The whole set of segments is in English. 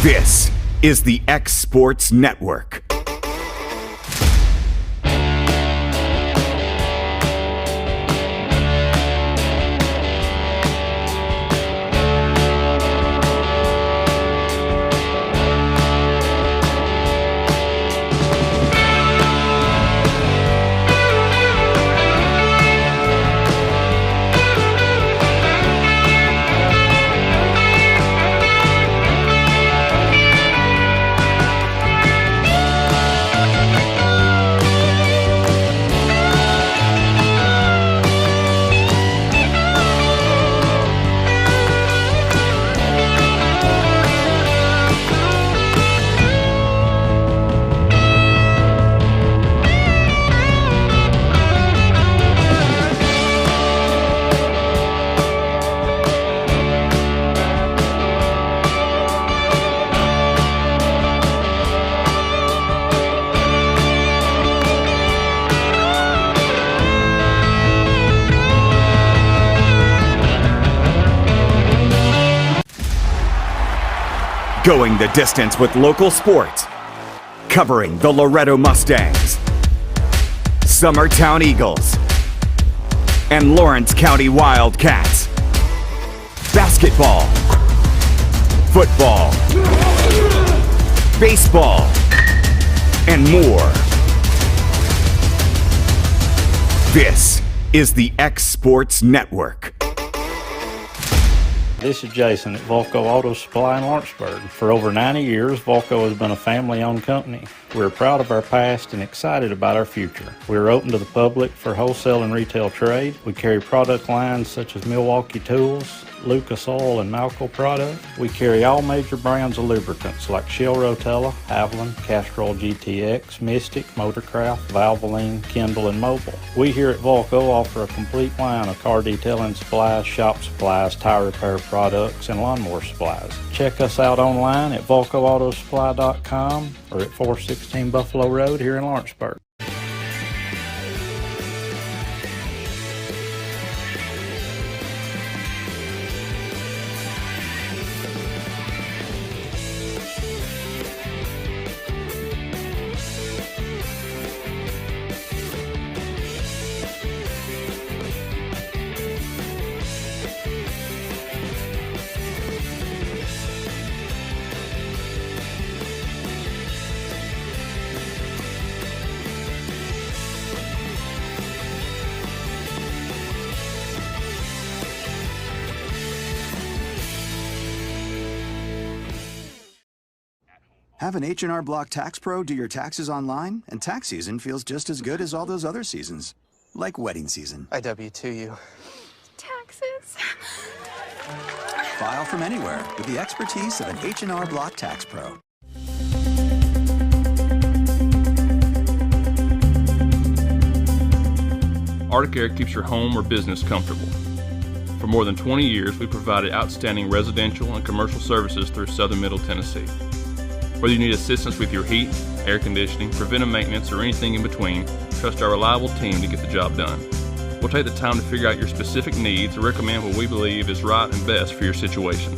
This is the X Sports Network. Going the distance with local sports, covering the Loretto Mustangs, Summertown Eagles, and Lawrence County Wildcats. Basketball, football, baseball, and more. This is the X Sports Network. This is Jason at Volco Auto Supply in Lawrenceburg. For over 90 years, Volco has been a family-owned company. We're proud of our past and excited about our future. We are open to the public for wholesale and retail trade. We carry product lines such as Milwaukee Tools, Lucas Oil, and Malco product. We carry all major brands of lubricants like Shell Rotella, Haviland, Castrol GTX, Mystic, Motorcraft, Valvoline, Kendall, and Mobil. We here at Volco offer a complete line of car detailing supplies, shop supplies, tire repair products, and lawnmower supplies. Check us out online at VolcoAutosupply.com or at 416 Buffalo Road here in Lawrenceburg. Have an H&R Block Tax Pro do your taxes online, and tax season feels just as good as all those other seasons, like wedding season. I W-2 you. Taxes. File from anywhere with the expertise of an H&R Block Tax Pro. Arctic Air keeps your home or business comfortable. For more than 20 years, we've provided outstanding residential and commercial services through Southern Middle Tennessee. Whether you need assistance with your heat, air conditioning, preventive maintenance, or anything in between, trust our reliable team to get the job done. We'll take the time to figure out your specific needs and recommend what we believe is right and best for your situation.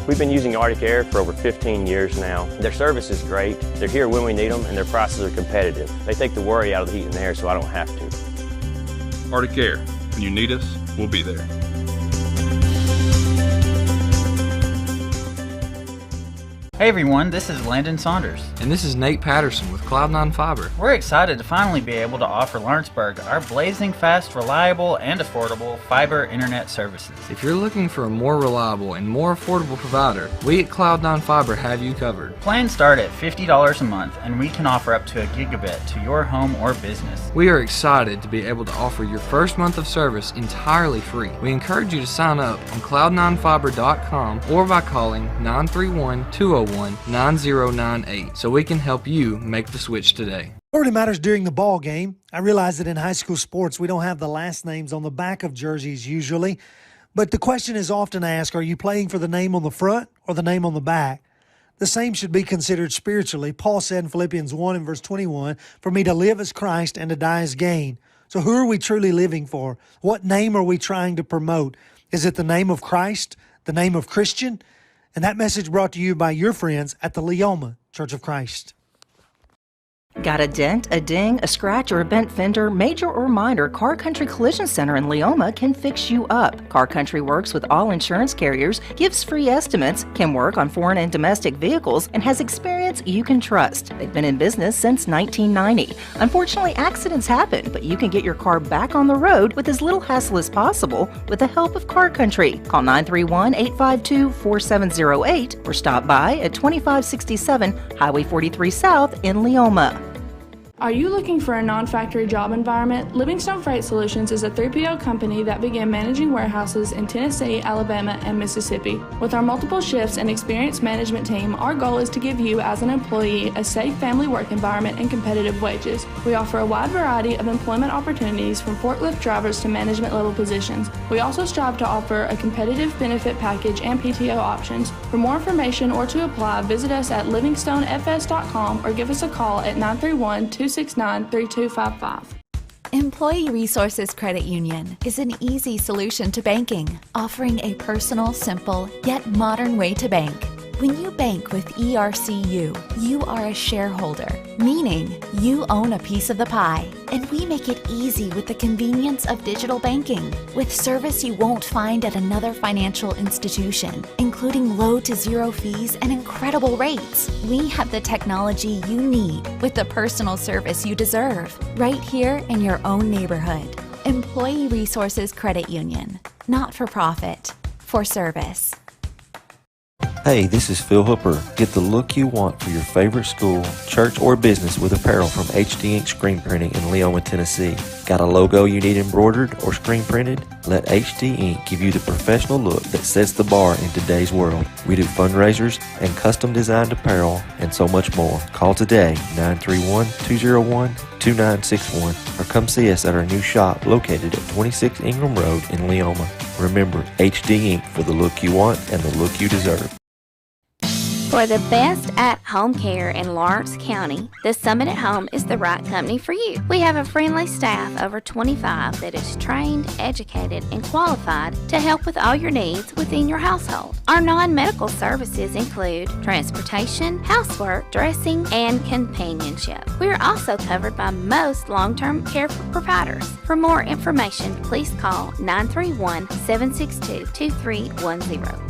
We've been using Arctic Air for over 15 years now. Their service is great, they're here when we need them, and their prices are competitive. They take the worry out of the heat and air so I don't have to. Arctic Air, when you need us, we'll be there. Hey everyone, this is Landon Saunders. And this is Nate Patterson with Cloud9 Fiber. We're excited to finally be able to offer Lawrenceburg our blazing fast, reliable, and affordable fiber internet services. If you're looking for a more reliable and more affordable provider, we at Cloud9 Fiber have you covered. Plans start at $50 a month, and we can offer up to a gigabit to your home or business. We are excited to be able to offer your first month of service entirely free. We encourage you to sign up on cloud9fiber.com or by calling 931-201-9098 so we can help you make the switch today. It really matters during the ball game. I realize that in high school sports, we don't have the last names on the back of jerseys usually, but the question is often asked, are you playing for the name on the front or the name on the back? The same should be considered spiritually. Paul said in Philippians 1 and verse 21, "For me to live as Christ and to die as gain." So who are we truly living for? What name are we trying to promote? Is it the name of Christ, the name of Christian? And that message brought to you by your friends at the Leoma Church of Christ. Got a dent, a ding, a scratch, or a bent fender? Major or minor, Car Country Collision Center in Leoma can fix you up. Car Country works with all insurance carriers, gives free estimates, can work on foreign and domestic vehicles, and has experience you can trust. They've been in business since 1990. Unfortunately, accidents happen, but you can get your car back on the road with as little hassle as possible with the help of Car Country. Call 931-852-4708 or stop by at 2567 Highway 43 South in Leoma. Are you looking for a non-factory job environment? Livingstone Freight Solutions is a 3PL company that began managing warehouses in Tennessee, Alabama, and Mississippi. With our multiple shifts and experienced management team, our goal is to give you as an employee a safe family work environment and competitive wages. We offer a wide variety of employment opportunities from forklift drivers to management level positions. We also strive to offer a competitive benefit package and PTO options. For more information or to apply, visit us at livingstonefs.com or give us a call at 931-269-3255. Employee Resources Credit Union is an easy solution to banking, offering a personal, simple, yet modern way to bank. When you bank with ERCU, you are a shareholder, meaning you own a piece of the pie, and we make it easy with the convenience of digital banking, with service you won't find at another financial institution, including low to zero fees and incredible rates. We have the technology you need with the personal service you deserve, right here in your own neighborhood. Employee Resources Credit Union, not for profit, for service. Hey, this is Phil Hooper. Get the look you want for your favorite school, church, or business with apparel from HD Ink Screen Printing in Leoma, Tennessee. Got a logo you need embroidered or screen printed? Let HD Ink give you the professional look that sets the bar in today's world. We do fundraisers and custom designed apparel and so much more. Call today, 931-201-2961, or come see us at our new shop located at 26 Ingram Road in Leoma. Remember, HD Ink for the look you want and the look you deserve. For the best at-home care in Lawrence County, the Summit at Home is the right company for you. We have a friendly staff, over 25, that is trained, educated, and qualified to help with all your needs within your household. Our non-medical services include transportation, housework, dressing, and companionship. We are also covered by most long-term care providers. For more information, please call 931-762-2310.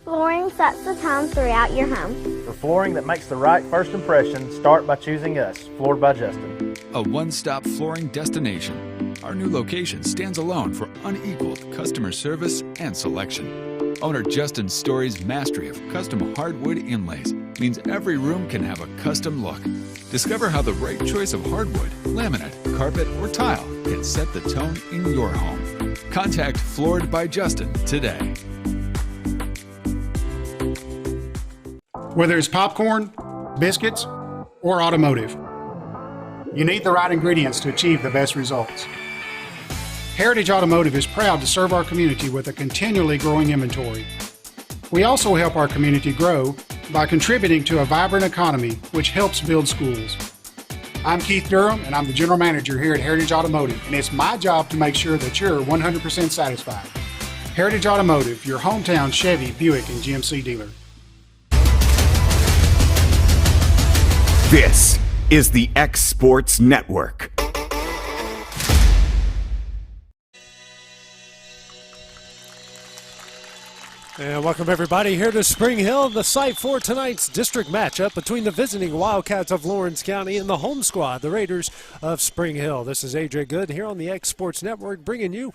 Flooring sets the tone throughout your home. For flooring that makes the right first impression, start by choosing us, Floored by Justin. A one-stop flooring destination. Our new location stands alone for unequaled customer service and selection. Owner Justin Story's mastery of custom hardwood inlays means every room can have a custom look. Discover how the right choice of hardwood, laminate, carpet, or tile can set the tone in your home. Contact Floored by Justin today. Whether it's popcorn, biscuits, or automotive, you need the right ingredients to achieve the best results. Heritage Automotive is proud to serve our community with a continually growing inventory. We also help our community grow by contributing to a vibrant economy, which helps build schools. I'm Keith Durham, and I'm the General Manager here at Heritage Automotive, and it's my job to make sure that you're 100% satisfied. Heritage Automotive, your hometown Chevy, Buick, and GMC dealer. This is the X Sports Network. And welcome everybody here to Spring Hill, the site for tonight's district matchup between the visiting Wildcats of Lawrence County and the home squad, the Raiders of Spring Hill. This is AJ Good here on the X Sports Network, bringing you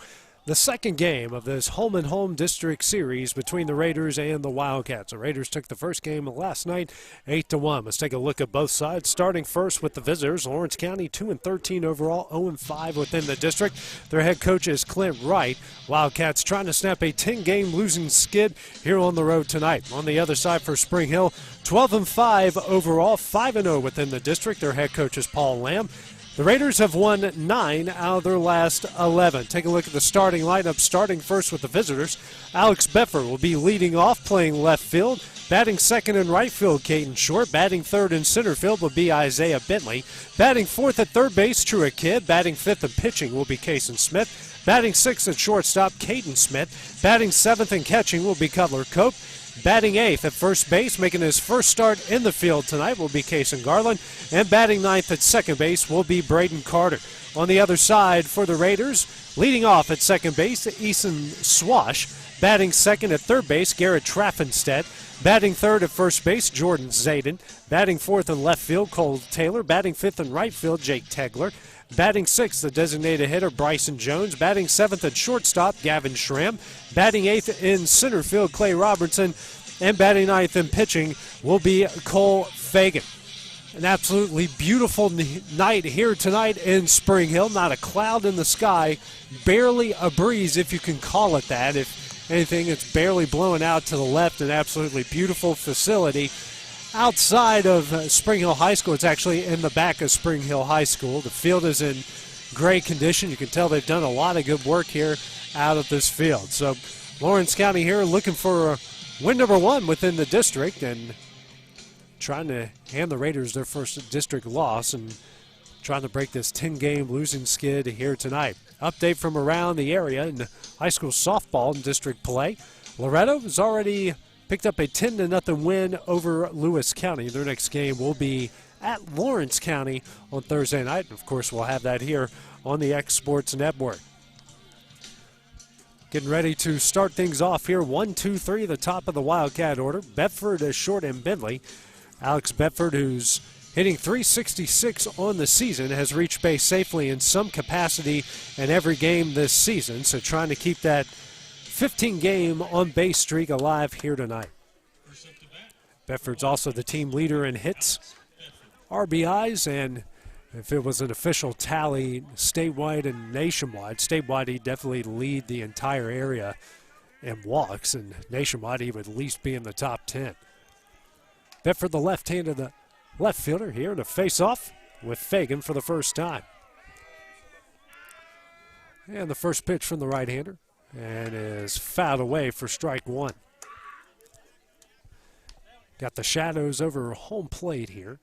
the second game of this home and home district series between the Raiders and the Wildcats. The Raiders took the first game last night 8-1. Let's take a look at both sides, starting first with the visitors. Lawrence County 2-13 overall, 0-5 within the district. Their head coach is Clint Wright. Wildcats trying to snap a 10-game losing skid here on the road tonight. On the other side for Spring Hill, 12-5 overall, 5-0 within the district. Their head coach is Paul Lamb. The Raiders have won 9 out of their last 11. Take a look at the starting lineup, starting first with the visitors. Alex Bedford will be leading off, playing left field. Batting second in right field, Caden Short. Batting third in center field will be Isaiah Bentley. Batting fourth at third base, Truett Kidd. Batting fifth in pitching will be Kason Smith. Batting sixth at shortstop, Caden Smith. Batting seventh in catching will be Cutler Cope. Batting eighth at first base, making his first start in the field tonight, will be Kason Garland. And batting ninth at second base will be Braden Carter. On the other side for the Raiders, leading off at second base, Eason Swash. Batting second at third base, Garrett Traffenstedt. Batting third at first base, Jordan Zayden. Batting fourth in left field, Cole Taylor. Batting fifth in right field, Jake Tegler. Batting sixth, the designated hitter, Bryson Jones. Batting seventh at shortstop, Gavin Schramm. Batting eighth in center field, Clay Robertson. And batting ninth in pitching will be Cole Fagan. An absolutely beautiful night here tonight in Spring Hill. Not a cloud in the sky, barely a breeze, if you can call it that. If anything, it's barely blowing out to the left. An absolutely beautiful facility. Outside of Spring Hill High School, it's actually in the back of Spring Hill High School. The field is in great condition. You can tell they've done a lot of good work here out of this field. So Lawrence County here looking for win number 1 within the district and trying to hand the Raiders their first district loss and trying to break this 10-game losing skid here tonight. Update from around the area in high school softball and district play. Loretto has already picked up a 10-0 win over Lewis County. Their next game will be at Lawrence County on Thursday night. And of course, we'll have that here on the X Sports Network. Getting ready to start things off here. 1, 2, 3, the top of the Wildcat order. Bedford, Short, and Bentley. Alex Bedford, who's hitting .366 on the season, has reached base safely in some capacity in every game this season. So trying to keep that 15-game on-base streak alive here tonight. Bedford's also the team leader in hits, RBIs, and if it was an official tally statewide and nationwide, statewide he'd definitely lead the entire area in walks, and nationwide he would at least be in the top 10. Bedford, the left-handed left fielder, here in a face-off with Fagan for the first time. And the first pitch from the right-hander, and is fouled away for strike 1. Got the shadows over home plate here.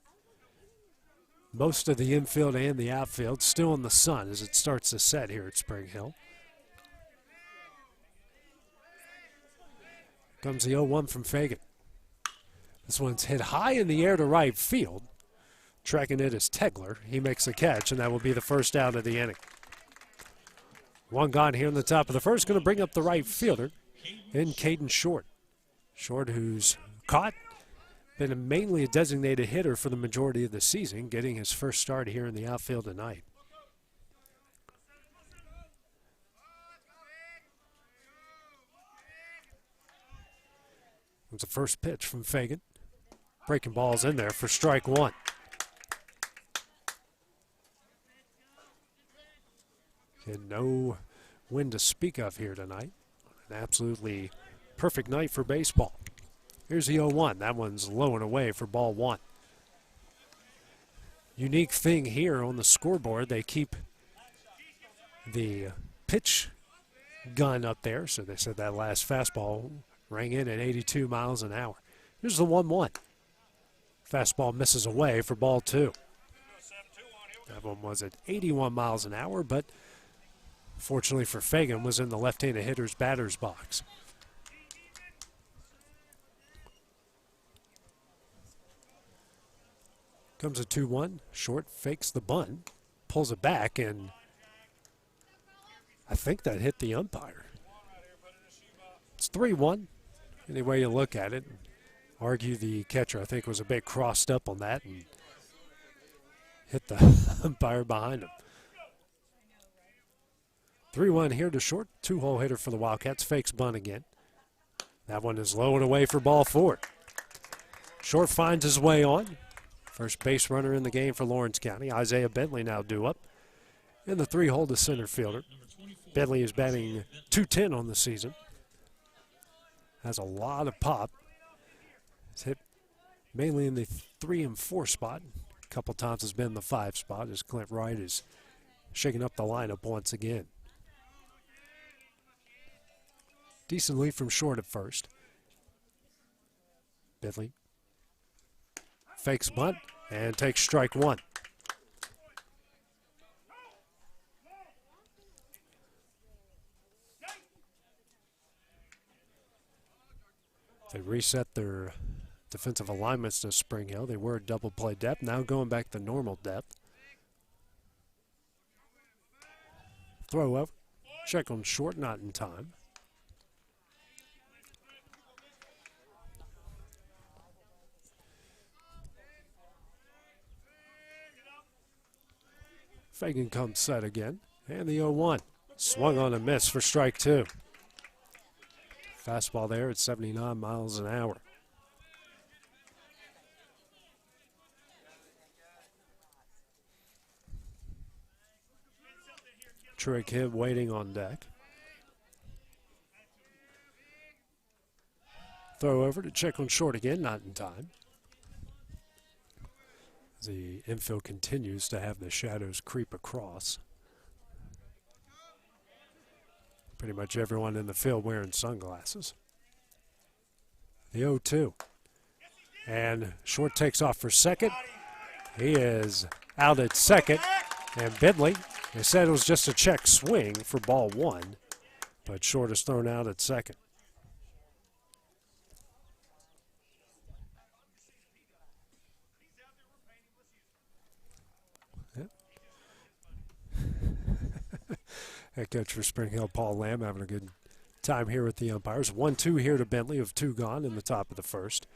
Most of the infield and the outfield still in the sun as it starts to set here at Spring Hill. Comes the 0-1 from Fagan. This one's hit high in the air to right field. Tracking it is Tegler. He makes the catch, and that will be the first out of the inning. One gone here in the top of the first, going to bring up the right fielder in Caden Short. Short, who's caught, been mainly a designated hitter for the majority of the season, getting his first start here in the outfield tonight. It's the first pitch from Fagan. Breaking balls in there for strike 1. And no wind to speak of here tonight. An absolutely perfect night for baseball. Here's the 0-1. That one's low and away for ball 1. Unique thing here on the scoreboard, they keep the pitch gun up there. So they said that last fastball rang in at 82 miles an hour. Here's the 1-1. Fastball misses away for ball 2. That one was at 81 miles an hour, but fortunately for Fagan, was in the left-handed hitter's batter's box. Comes a 2-1. Short fakes the bunt, pulls it back, and I think that hit the umpire. It's 3-1. Any way you look at it. Argue the catcher, I think, was a bit crossed up on that and hit the umpire behind him. 3-1 here to Short. 2-hole hitter for the Wildcats. Fakes bunt again. That one is low and away for ball 4. Short finds his way on. First base runner in the game for Lawrence County. Isaiah Bentley now due up. In the 3-hole to center fielder. Bentley is batting .210 on the season. Has a lot of pop. He's hit mainly in the 3 and 4 spot. couple times has been the 5 spot as Clint Wright is shaking up the lineup once again. Decent lead from short at first. Bentley fakes bunt and takes strike 1. They reset their defensive alignments to Spring Hill. They were double play depth, now going back to normal depth. Throw up, check on short, not in time. Fagan comes set again, and the 0-1. Swung on a miss for strike 2. Fastball there at 79 miles an hour. Truitt Hibb waiting on deck. Throw over to check on short again, not in time. The infield continues to have the shadows creep across. Pretty much everyone in the field wearing sunglasses. The 0-2. And short takes off for second. He is out at second. And Bentley, they said it was just a check swing for ball 1, but short is thrown out at second. Head coach for Spring Hill, Paul Lamb, having a good time here with the umpires. 1-2 here to Bentley, of 2 gone in the top of the first.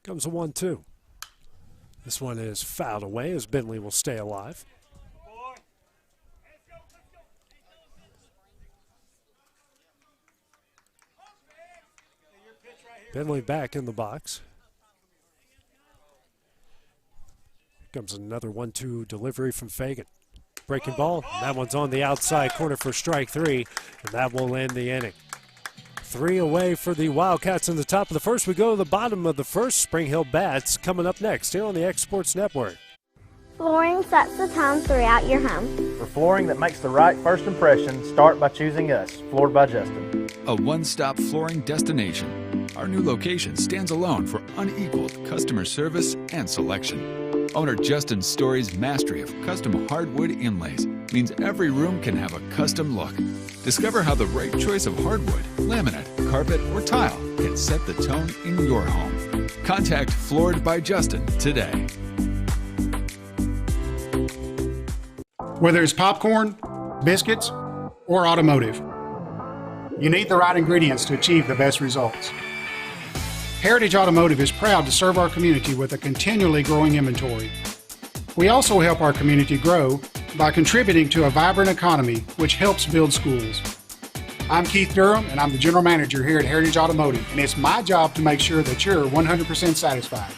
Comes a 1-2. This one is fouled away as Bentley will stay alive. Bentley back in the box. Comes another 1-2 delivery from Fagan. Breaking ball, that one's on the outside corner for strike 3, and that will end the inning. 3 away for the Wildcats in the top of the first. We go to the bottom of the first. Spring Hill Bats coming up next here on the X Sports Network. Flooring sets the tone throughout your home. For flooring that makes the right first impression, start by choosing us, Floored by Justin. A one-stop flooring destination. Our new location stands alone for unequaled customer service and selection. Owner Justin Story's mastery of custom hardwood inlays means every room can have a custom look. Discover how the right choice of hardwood, laminate, carpet, or tile can set the tone in your home. Contact Floored by Justin today. Whether it's popcorn, biscuits, or automotive, you need the right ingredients to achieve the best results. Heritage Automotive is proud to serve our community with a continually growing inventory. We also help our community grow by contributing to a vibrant economy which helps build schools. I'm Keith Durham, and I'm the General Manager here at Heritage Automotive, and it's my job to make sure that you're 100% satisfied.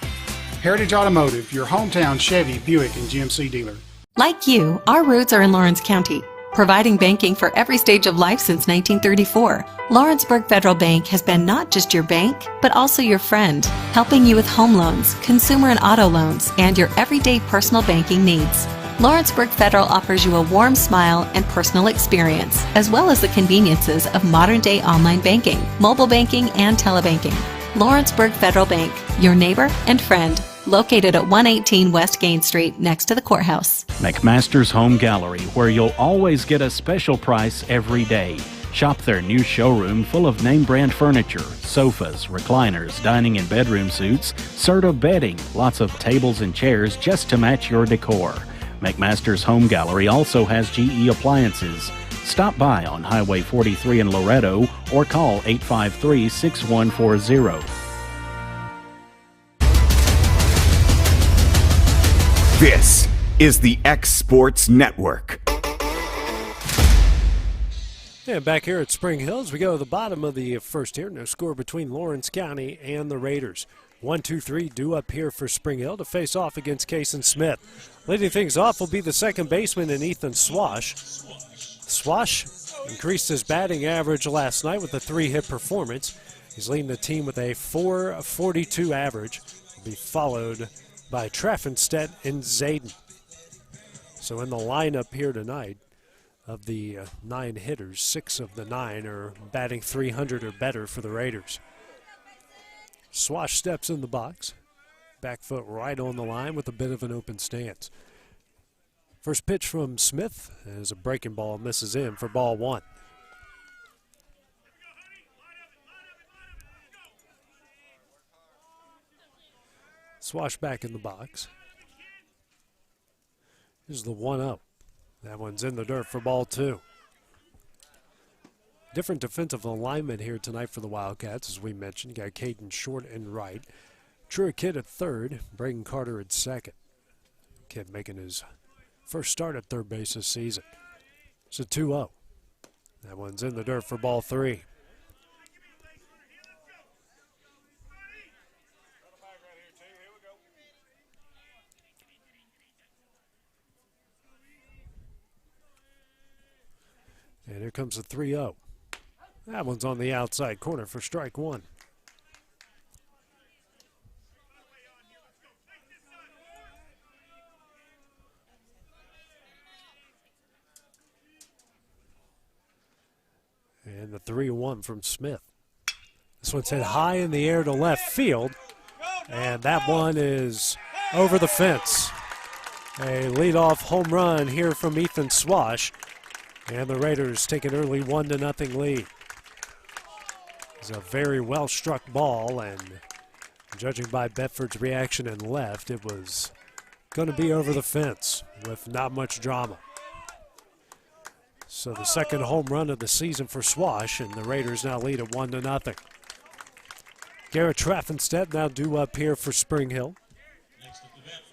Heritage Automotive, your hometown Chevy, Buick, and GMC dealer. Like you, our roots are in Lawrence County, providing banking for every stage of life since 1934. Lawrenceburg Federal Bank has been not just your bank, but also your friend, helping you with home loans, consumer and auto loans, and your everyday personal banking needs. Lawrenceburg Federal offers you a warm smile and personal experience, as well as the conveniences of modern-day online banking, mobile banking, and telebanking. Lawrenceburg Federal Bank, your neighbor and friend, located at 118 West Gain Street, next to the courthouse. McMaster's Home Gallery, where you'll always get a special price every day. Shop their new showroom full of name-brand furniture, sofas, recliners, dining and bedroom suits, Serta bedding, lots of tables and chairs just to match your decor. McMaster's Home Gallery also has GE appliances. Stop by on Highway 43 in Loretto or call 853-6140. This is the X Sports Network. And back here at Spring Hills, we go to the bottom of the first here. No score between Lawrence County and the Raiders. 1-2-3 due up here for Spring Hill to face off against Kason Smith. Leading things off will be the second baseman in Ethan Swash. Swash increased his batting average last night with a 3-hit performance. He's leading the team with a .442 average. be followed by Traffenstedt and Zayden. So in the lineup here tonight, of the 9 hitters, 6 of the 9 are batting .300 or better for the Raiders. Swash steps in the box. Back foot right on the line with a bit of an open stance. First pitch from Smith as a breaking ball misses in for ball 1. Swash back in the box. Here's the 1-0. That one's in the dirt for ball 2. Different defensive alignment here tonight for the Wildcats, as we mentioned. Got Caden short and right. Truett Kidd at third, Braden Carter at second. Kidd making his first start at third base this season. It's a 2-0. That one's in the dirt for ball 3. And here comes the 3-0. That one's on the outside corner for strike 1. And the 3-1 from Smith. This one's hit high in the air to left field. And that one is over the fence. A leadoff home run here from Ethan Swash. And the Raiders take an early 1-0 lead. It's a very well-struck ball, and judging by Bedford's reaction and left, it was going to be over the fence with not much drama. So the second home run of the season for Swash, and the Raiders now lead at 1-0. Garrett Traffenstedt now due up here for Spring Hill.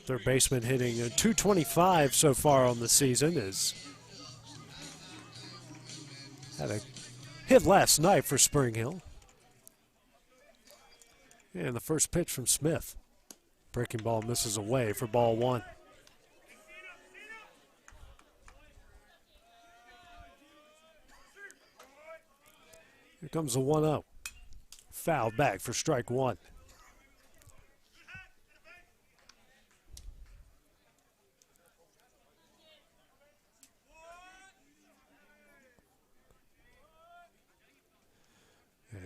Third baseman hitting .225 so far on the season. Had a hit last night for Spring Hill. And the first pitch from Smith. Breaking ball misses away for ball 1. Here comes the 1-0. Foul back for strike 1.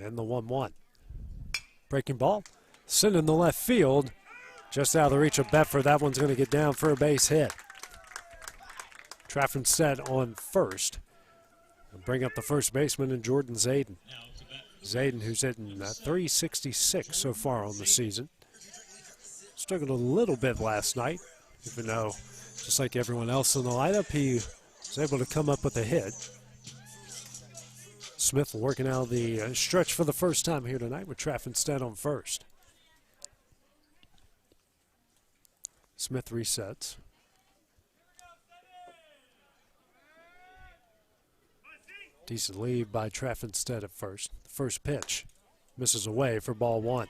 And the 1-1. Breaking ball. Sent in the left field. Just out of the reach of Bedford. That one's going to get down for a base hit. Traffenstedt on first. And bring up the first baseman in Jordan Zayden. Zayden, who's hitting .366 so far on the season. Struggled a little bit last night, even though, just like everyone else in the lineup, he was able to come up with a hit. Smith working out the stretch for the first time here tonight with Traffenstedt on first. Smith resets. Decent lead by Traffenstedt at first. The first pitch misses away for ball 1.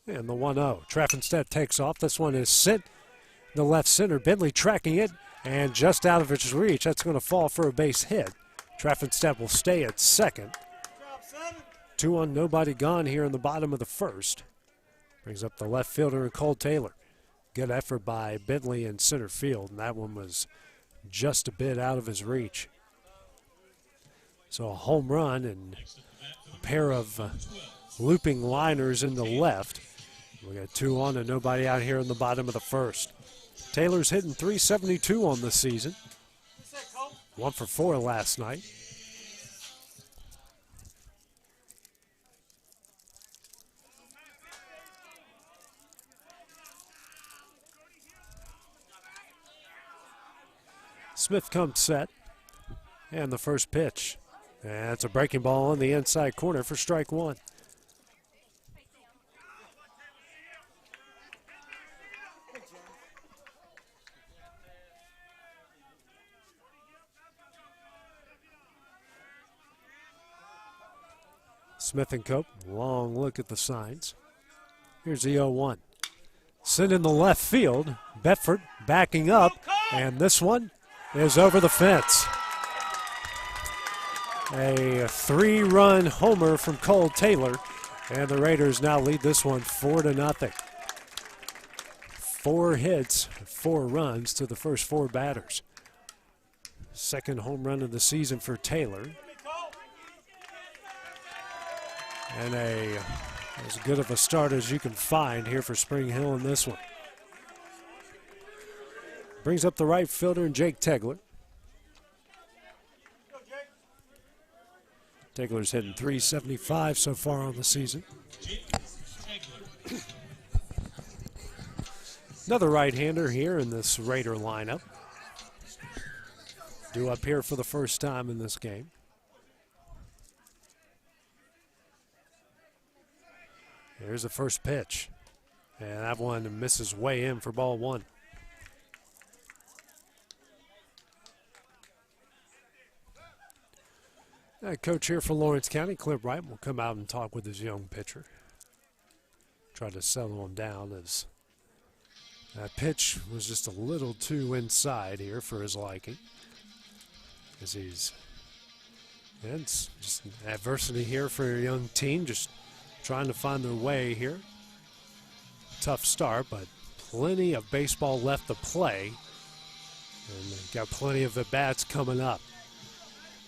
And the 1-0. Traffenstedt takes off. This one is sent in the left center. Bentley tracking it, and just out of its reach. That's going to fall for a base hit. Traffenstedt will stay at second. 2 on, nobody gone here in the bottom of the first. Brings up the left fielder, Cole Taylor. Good effort by Bentley in center field, and that one was just a bit out of his reach. So a home run and a pair of looping liners in the left. We got 2 on and nobody out here in the bottom of the first. Taylor's hitting .372 on the season. 1 for 4 last night. Smith comes set. And the first pitch. And it's a breaking ball on the inside corner for strike 1. Smith and Cope, long look at the signs. Here's the 0-1. Sent in the left field. Bedford backing up, and this one is over the fence. A 3-run homer from Cole Taylor, and the Raiders now lead this one 4-0. 4 hits, 4 runs to the first 4 batters. Second home run of the season for Taylor. And as good of a start as you can find here for Spring Hill in this one. Brings up the right fielder, Jake Tegler. Tegler's hitting .375 so far on the season. Another right-hander here in this Raider lineup. Due up here for the first time in this game. Here's the first pitch. And that one misses way in for ball 1. Coach here for Lawrence County, Clint Wright, will come out and talk with his young pitcher. Try to settle him down as that pitch was just a little too inside here for his liking. As it's just adversity here for a young team, just trying to find their way here. Tough start, but plenty of baseball left to play. And they've got plenty of at-bats coming up.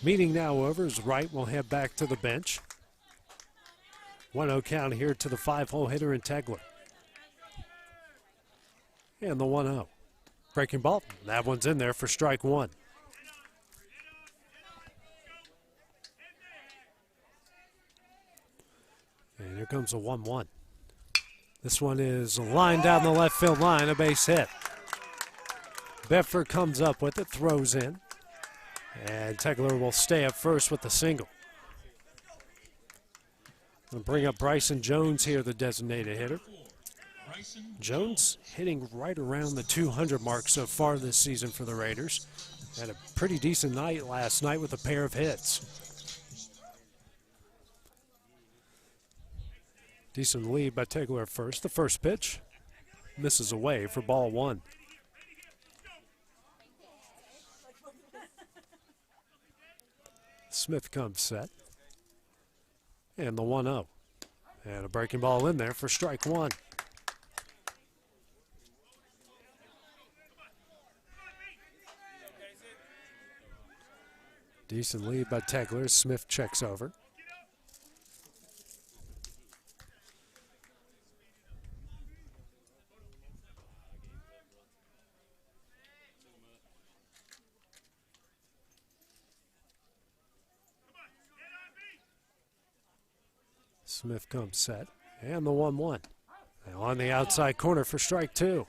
Meeting now over as Wright will head back to the bench. 1-0 count here to the 5-hole hitter in Tegler. And the 1-0. Breaking ball. That one's in there for strike 1. And here comes a 1-1. This one is a line down the left field line, a base hit. Bedford comes up with it, throws in. And Tegler will stay up first with the single. We'll bring up Bryson Jones here, the designated hitter. Jones hitting right around the 200 mark so far this season for the Raiders. Had a pretty decent night last night with a pair of hits. Decent lead by Tegler at first. The first pitch misses away for ball 1. Smith comes set. And the 1-0. And a breaking ball in there for strike 1. Decent lead by Tegler. Smith checks over. Smith comes set, and the 1-1. Now on the outside corner for strike 2.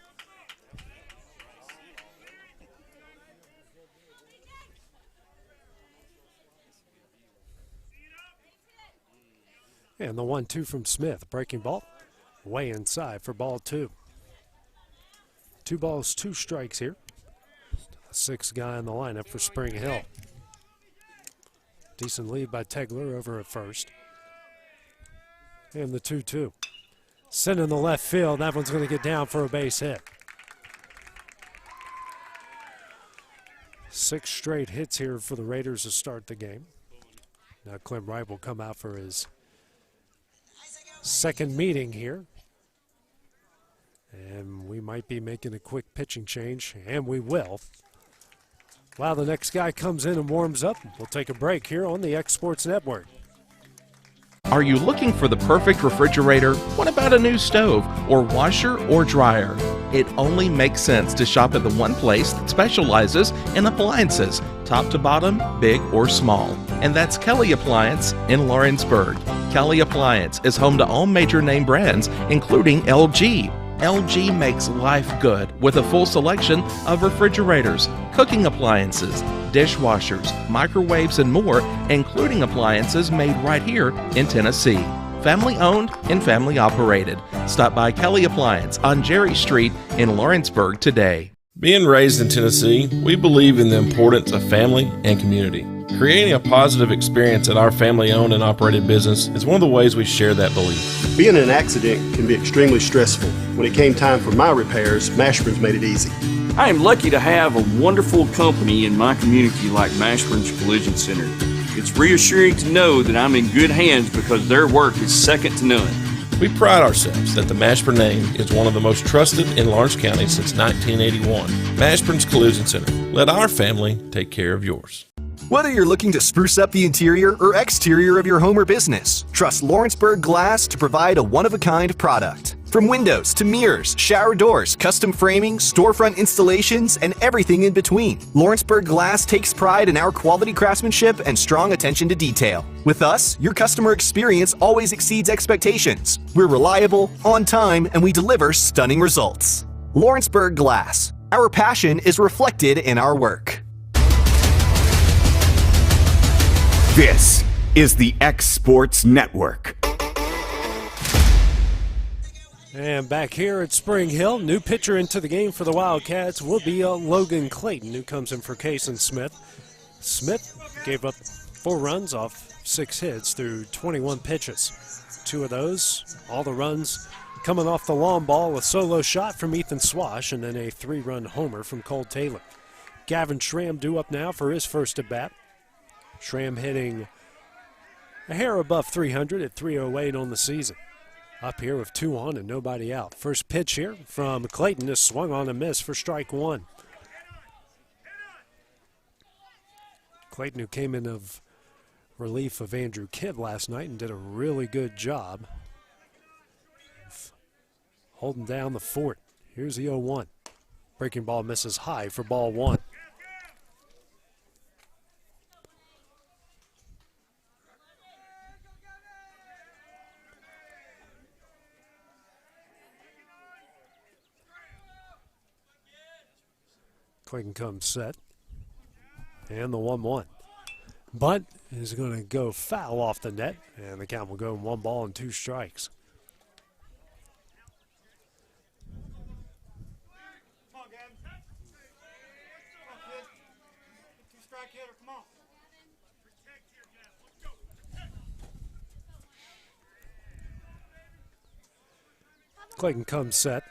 And the 1-2 from Smith. Breaking ball way inside for ball 2. 2 balls, 2 strikes here. The 6th guy in the lineup for Spring Hill. Decent lead by Tegler over at first. And the 2-2. Sent in the left field. That one's going to get down for a base hit. 6 straight hits here for the Raiders to start the game. Now Clint Wright will come out for his second meeting here. And we might be making a quick pitching change, and we will. While the next guy comes in and warms up, we'll take a break here on the X Sports Network. Are you looking for the perfect refrigerator? What about a new stove or washer or dryer? It only makes sense to shop at the one place that specializes in appliances, top to bottom, big or small. And that's Kelly Appliance in Lawrenceburg. Kelly Appliance is home to all major name brands, including LG. LG makes life good with a full selection of refrigerators, cooking appliances, dishwashers, microwaves, and more, including appliances made right here in Tennessee. Family owned and family operated. Stop by Kelly Appliance on Jerry Street in Lawrenceburg today. Being raised in Tennessee, we believe in the importance of family and community. Creating a positive experience at our family-owned and operated business is one of the ways we share that belief. Being in an accident can be extremely stressful. When it came time for my repairs, Mashburn's made it easy. I am lucky to have a wonderful company in my community like Mashburn's Collision Center. It's reassuring to know that I'm in good hands because their work is second to none. We pride ourselves that the Mashburn name is one of the most trusted in Lawrence County since 1981. Mashburn's Collision Center. Let our family take care of yours. Whether you're looking to spruce up the interior or exterior of your home or business, trust Lawrenceburg Glass to provide a one-of-a-kind product. From windows to mirrors, shower doors, custom framing, storefront installations, and everything in between, Lawrenceburg Glass takes pride in our quality craftsmanship and strong attention to detail. With us, your customer experience always exceeds expectations. We're reliable, on time, and we deliver stunning results. Lawrenceburg Glass. Our passion is reflected in our work. This is the X Sports Network. And back here at Spring Hill, new pitcher into the game for the Wildcats will be Logan Clayton, who comes in for Kason Smith. Smith gave up 4 runs off 6 hits through 21 pitches. 2 of those, all the runs coming off the long ball, a solo shot from Ethan Swash, and then a 3-run homer from Cole Taylor. Gavin Schramm due up now for his first at-bat. Schramm hitting a hair above 300 at 308 on the season. Up here with 2 on and nobody out. First pitch here from Clayton is swung on and missed for strike 1. Clayton, who came in of relief of Andrew Kidd last night and did a really good job of holding down the fort. Here's the 0-1. Breaking ball misses high for ball 1. Clayton comes set. And the 1-1. Bunt is going to go foul off the net, and the count will go 1 ball and 2 strikes. Clayton comes set,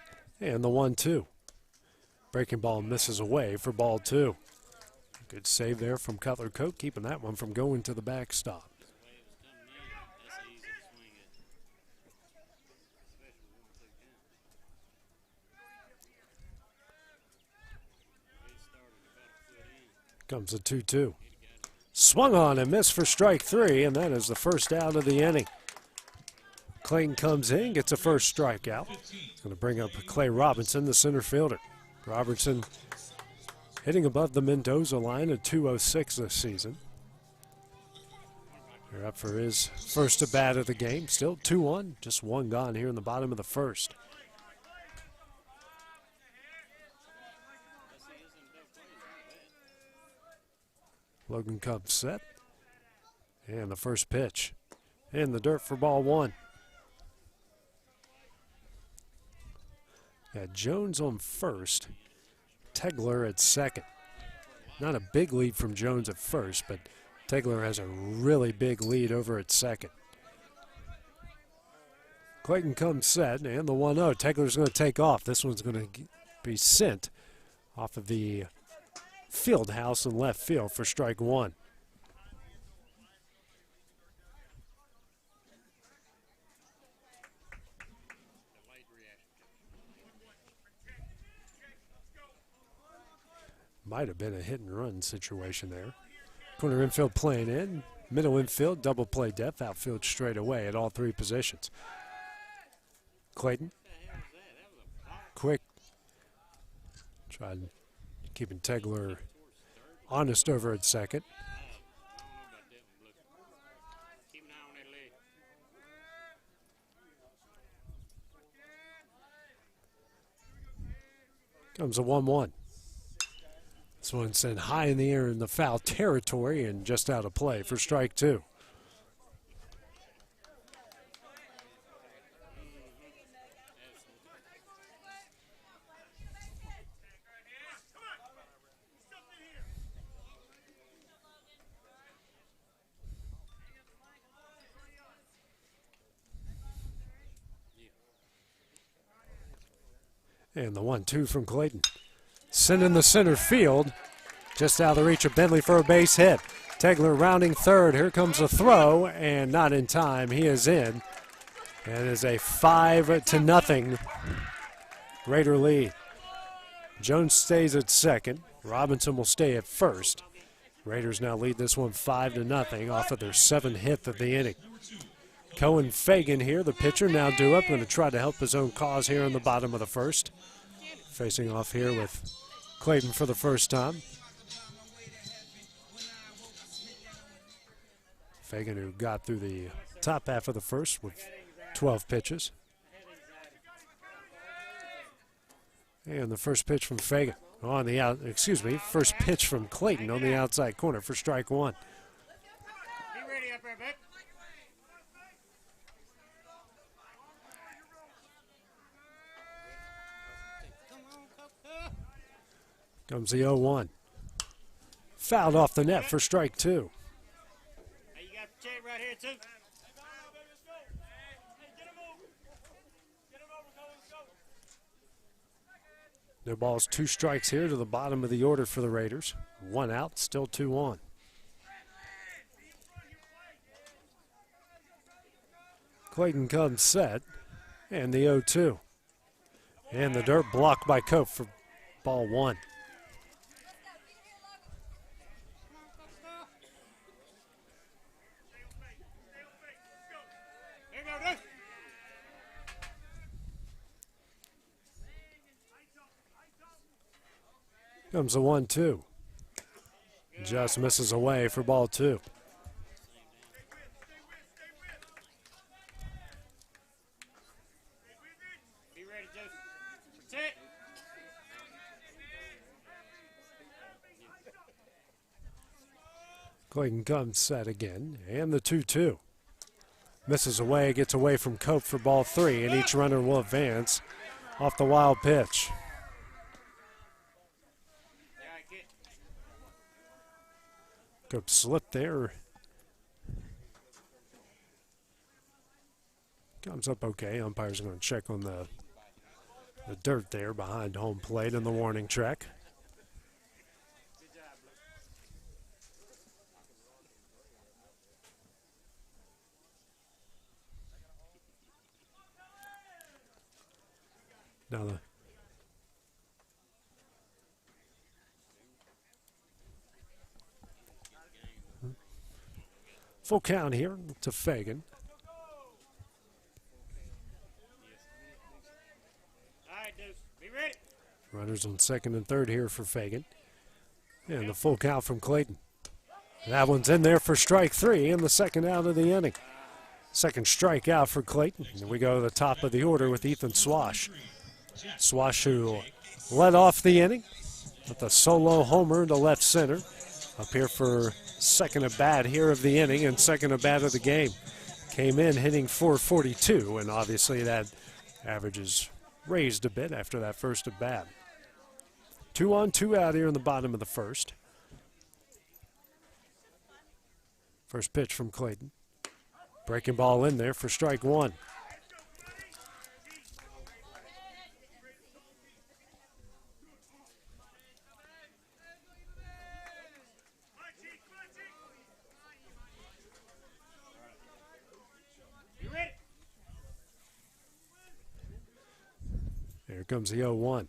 and the 1-2. Breaking ball misses away for ball 2. Good save there from Cutler Coat, keeping that one from going to the backstop. Comes a 2-2. Swung on and missed for strike 3, and that is the first out of the inning. Clayton comes in, gets a first strikeout. He's going to bring up Clay Robinson, the center fielder. Robertson hitting above the Mendoza line at .206 this season. They're up for his first at bat of the game. Still 2-1, just 1 gone here in the bottom of the first. Logan comes set. And the first pitch in the dirt for ball 1. Got Jones on first, Tegler at second. Not a big lead from Jones at first, but Tegler has a really big lead over at second. Clayton comes set, and the 1-0. Tegler's going to take off. This one's going to be sent off of the field house in left field for strike 1. Might have been a hit and run situation there. Corner infield playing in, middle infield, double play depth, outfield straight away at all 3 positions. Clayton, quick, tried keeping Tegler honest over at second. Comes a 1-1. This one sent high in the air in the foul territory and just out of play for strike 2. And the 1-2 from Clayton. Sent in the center field. Just out of the reach of Bentley for a base hit. Tegler rounding third. Here comes a throw, and not in time. He is in. And it is a 5-0 Raider lead. Jones stays at second. Robinson will stay at first. Raiders now lead this one 5-0 off of their 7th hit of the inning. Cohen Fagan here, the pitcher, now due up, going to try to help his own cause here in the bottom of the first. Facing off here with Clayton for the first time. Fagan, who got through the top half of the first with 12 pitches. And the first pitch from Fagan on the first pitch from Clayton on the outside corner for strike one. Be ready up there, bud. Comes the 0-1. Fouled off the net for strike two. Hey, you got the check right here, too. No balls, 2 strikes here to the bottom of the order for the Raiders. 1 out, still 2 on. Clayton comes set, and the 0-2. And the dirt blocked by Cope for ball 1. Comes the 1-2. Just misses away for ball 2. Be ready, Joseph. Protect. Clayton comes set again, and the 2-2. Misses away, gets away from Cope for ball 3, and each runner will advance off the wild pitch. Cope slipped there. Comes up okay. Umpire's going to check on the dirt there behind home plate in the warning track. Now the full count here to Fagan. All right, Deuce. Be ready. Runners on second and third here for Fagan. And the full count from Clayton. That one's in there for strike 3 and the second out of the inning. Second strikeout for Clayton. And we go to the top of the order with Ethan Swash. Swash, who led off the inning with a solo homer to left center. Up here for second at bat here of the inning and second at bat of the game. Came in hitting .442, and obviously that average is raised a bit after that first at bat. 2 on, 2 out here in the bottom of the first. First pitch from Clayton. Breaking ball in there for strike 1. Here comes the 0-1.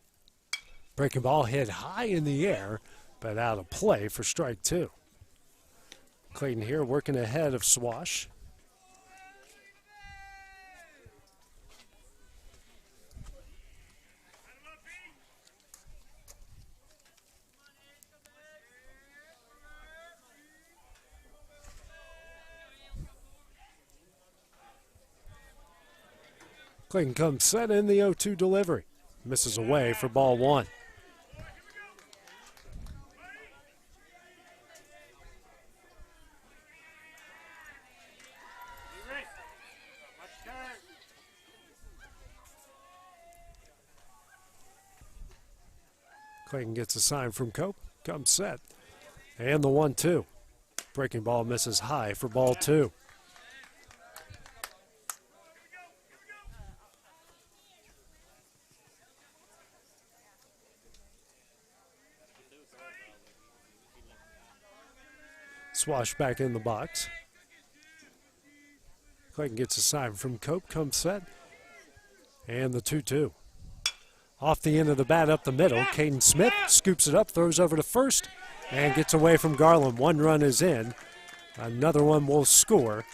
Breaking ball hit high in the air, but out of play for strike 2. Clayton here working ahead of Swash. Clayton comes set in the 0-2 delivery. Misses away for ball 1. Clayton gets a sign from Cope. Comes set. And the 1-2. Breaking ball misses high for ball 2. Swash back in the box. Clayton gets a sign from Cope, comes set, and the 2-2. Off the end of the bat up the middle, Caden Smith scoops it up, throws over to first, and gets away from Garland. One run is in. Another one will score,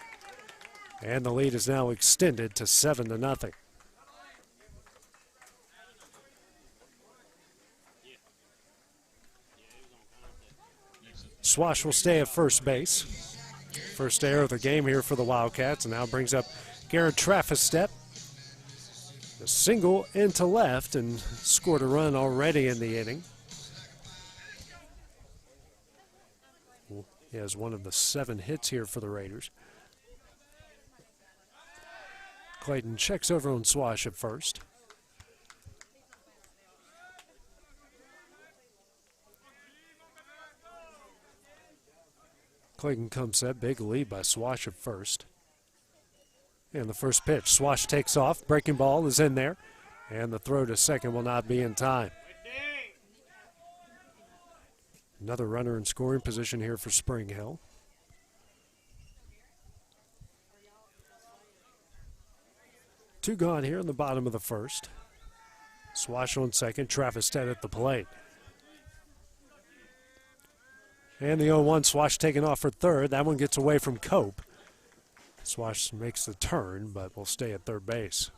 and the lead is now extended to 7-0. Swash will stay at first base. First error of the game here for the Wildcats, and now brings up Garrett Traffistep. A single into left and scored a run already in the inning. He has one of the 7 hits here for the Raiders. Clayton checks over on Swash at first. Clayton comes set, big lead by Swash at first. And the first pitch, Swash takes off, breaking ball is in there, and the throw to second will not be in time. Another runner in scoring position here for Spring Hill. Two gone here in the bottom of the first. Swash on second, Traffistep at the plate. And the 0-1, Swash taken off for third. That one gets away from Cope. Swash makes the turn, but will stay at third base.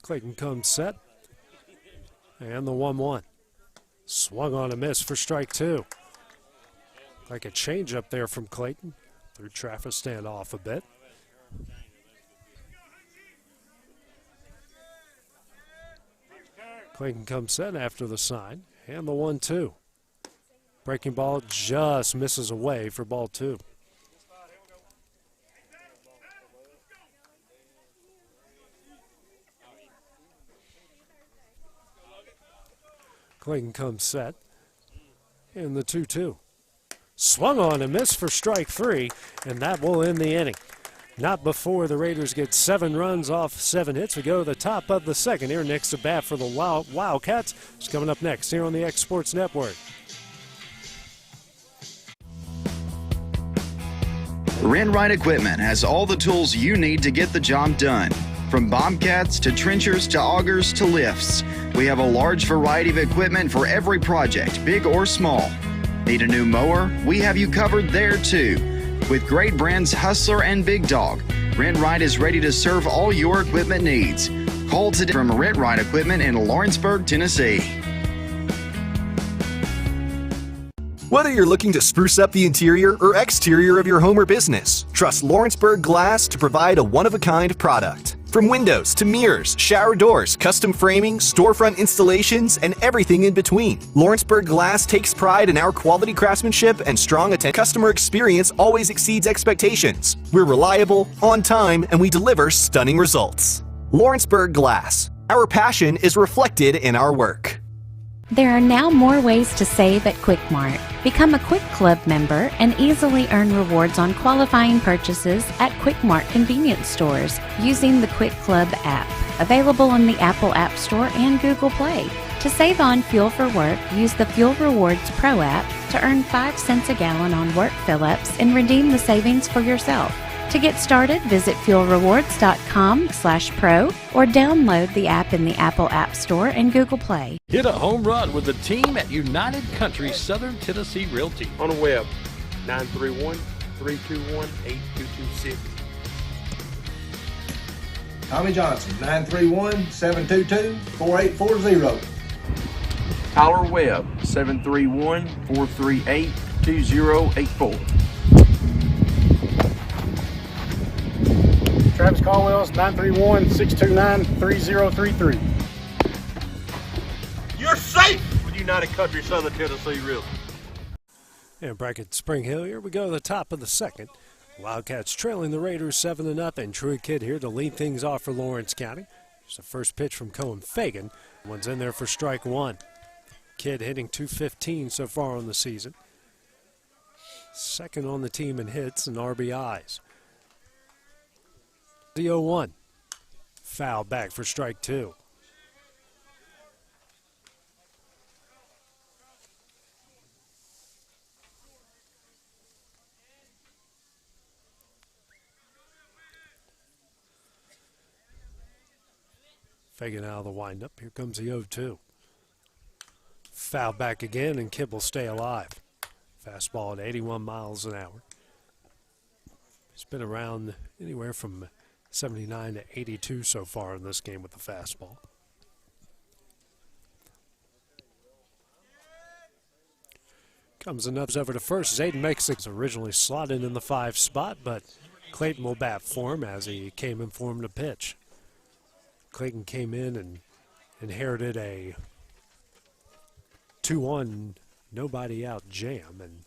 Clayton comes set. And the 1-1. Swung on a miss for strike 2. Like a change up there from Clayton. Threw Traffistep off a bit. Clayton comes set after the sign. And the 1-2. Breaking ball just misses away for ball 2. Clayton comes set. And the 2-2. Swung on and missed for strike 3, and that will end the inning. Not before the Raiders get 7 runs off 7 hits. We go to the top of the second here. Next to bat for the Wildcats. It's coming up next here on the X Sports Network. Renwright Equipment has all the tools you need to get the job done. From bobcats to trenchers to augers to lifts, we have a large variety of equipment for every project, big or small. Need a new mower? We have you covered there too. With great brands Hustler and Big Dog, Renwright is ready to serve all your equipment needs. Call today from Renwright Equipment in Lawrenceburg, Tennessee. Whether you're looking to spruce up the interior or exterior of your home or business, trust Lawrenceburg Glass to provide a one-of-a-kind product. From windows to mirrors, shower doors, custom framing, storefront installations, and everything in between, Lawrenceburg Glass takes pride in our quality craftsmanship and strong customer experience always exceeds expectations. We're reliable, on time, and we deliver stunning results. Lawrenceburg Glass. Our passion is reflected in our work. There are now more ways to save at Quick Mart. Become a Quick Club member and easily earn rewards on qualifying purchases at Quick Mart convenience stores using the Quick Club app, available on the Apple App Store and Google Play. To save on fuel for work, use the Fuel Rewards Pro app to earn 5 cents a gallon on work fill-ups and redeem the savings for yourself. To get started, visit fuelrewards.com/pro or download the app in the Apple App Store and Google Play. Hit a home run with the team at United Country Southern Tennessee Realty. On the web, 931-321-8226. Tommy Johnson, 931-722-4840. Tyler Webb, 731-438-2084. Travis Caldwell's 931-629-3033. You're safe with United Country Southern Tennessee Realty. And bracket Spring Hill, here we go to the top of the second. Wildcats trailing the Raiders 7-0. Truett Kidd here to lead things off for Lawrence County. There's the first pitch from Cohen Fagan. One's in there for strike 1. kid hitting .215 so far on the season. Second on the team in hits and RBIs. The 0-1. Foul back for strike 2. Fagan out of the windup. Here comes the 0-2. Foul back again, and Kidd will stay alive. Fastball at 81 miles an hour. It's been around anywhere from 79 to 82 so far in this game with the fastball. Comes another over to first. Zayden makes it. Originally slotted in the 5 spot, but Clayton will bat for him as he came in for him to pitch. Clayton came in and inherited a 2-1 nobody out jam and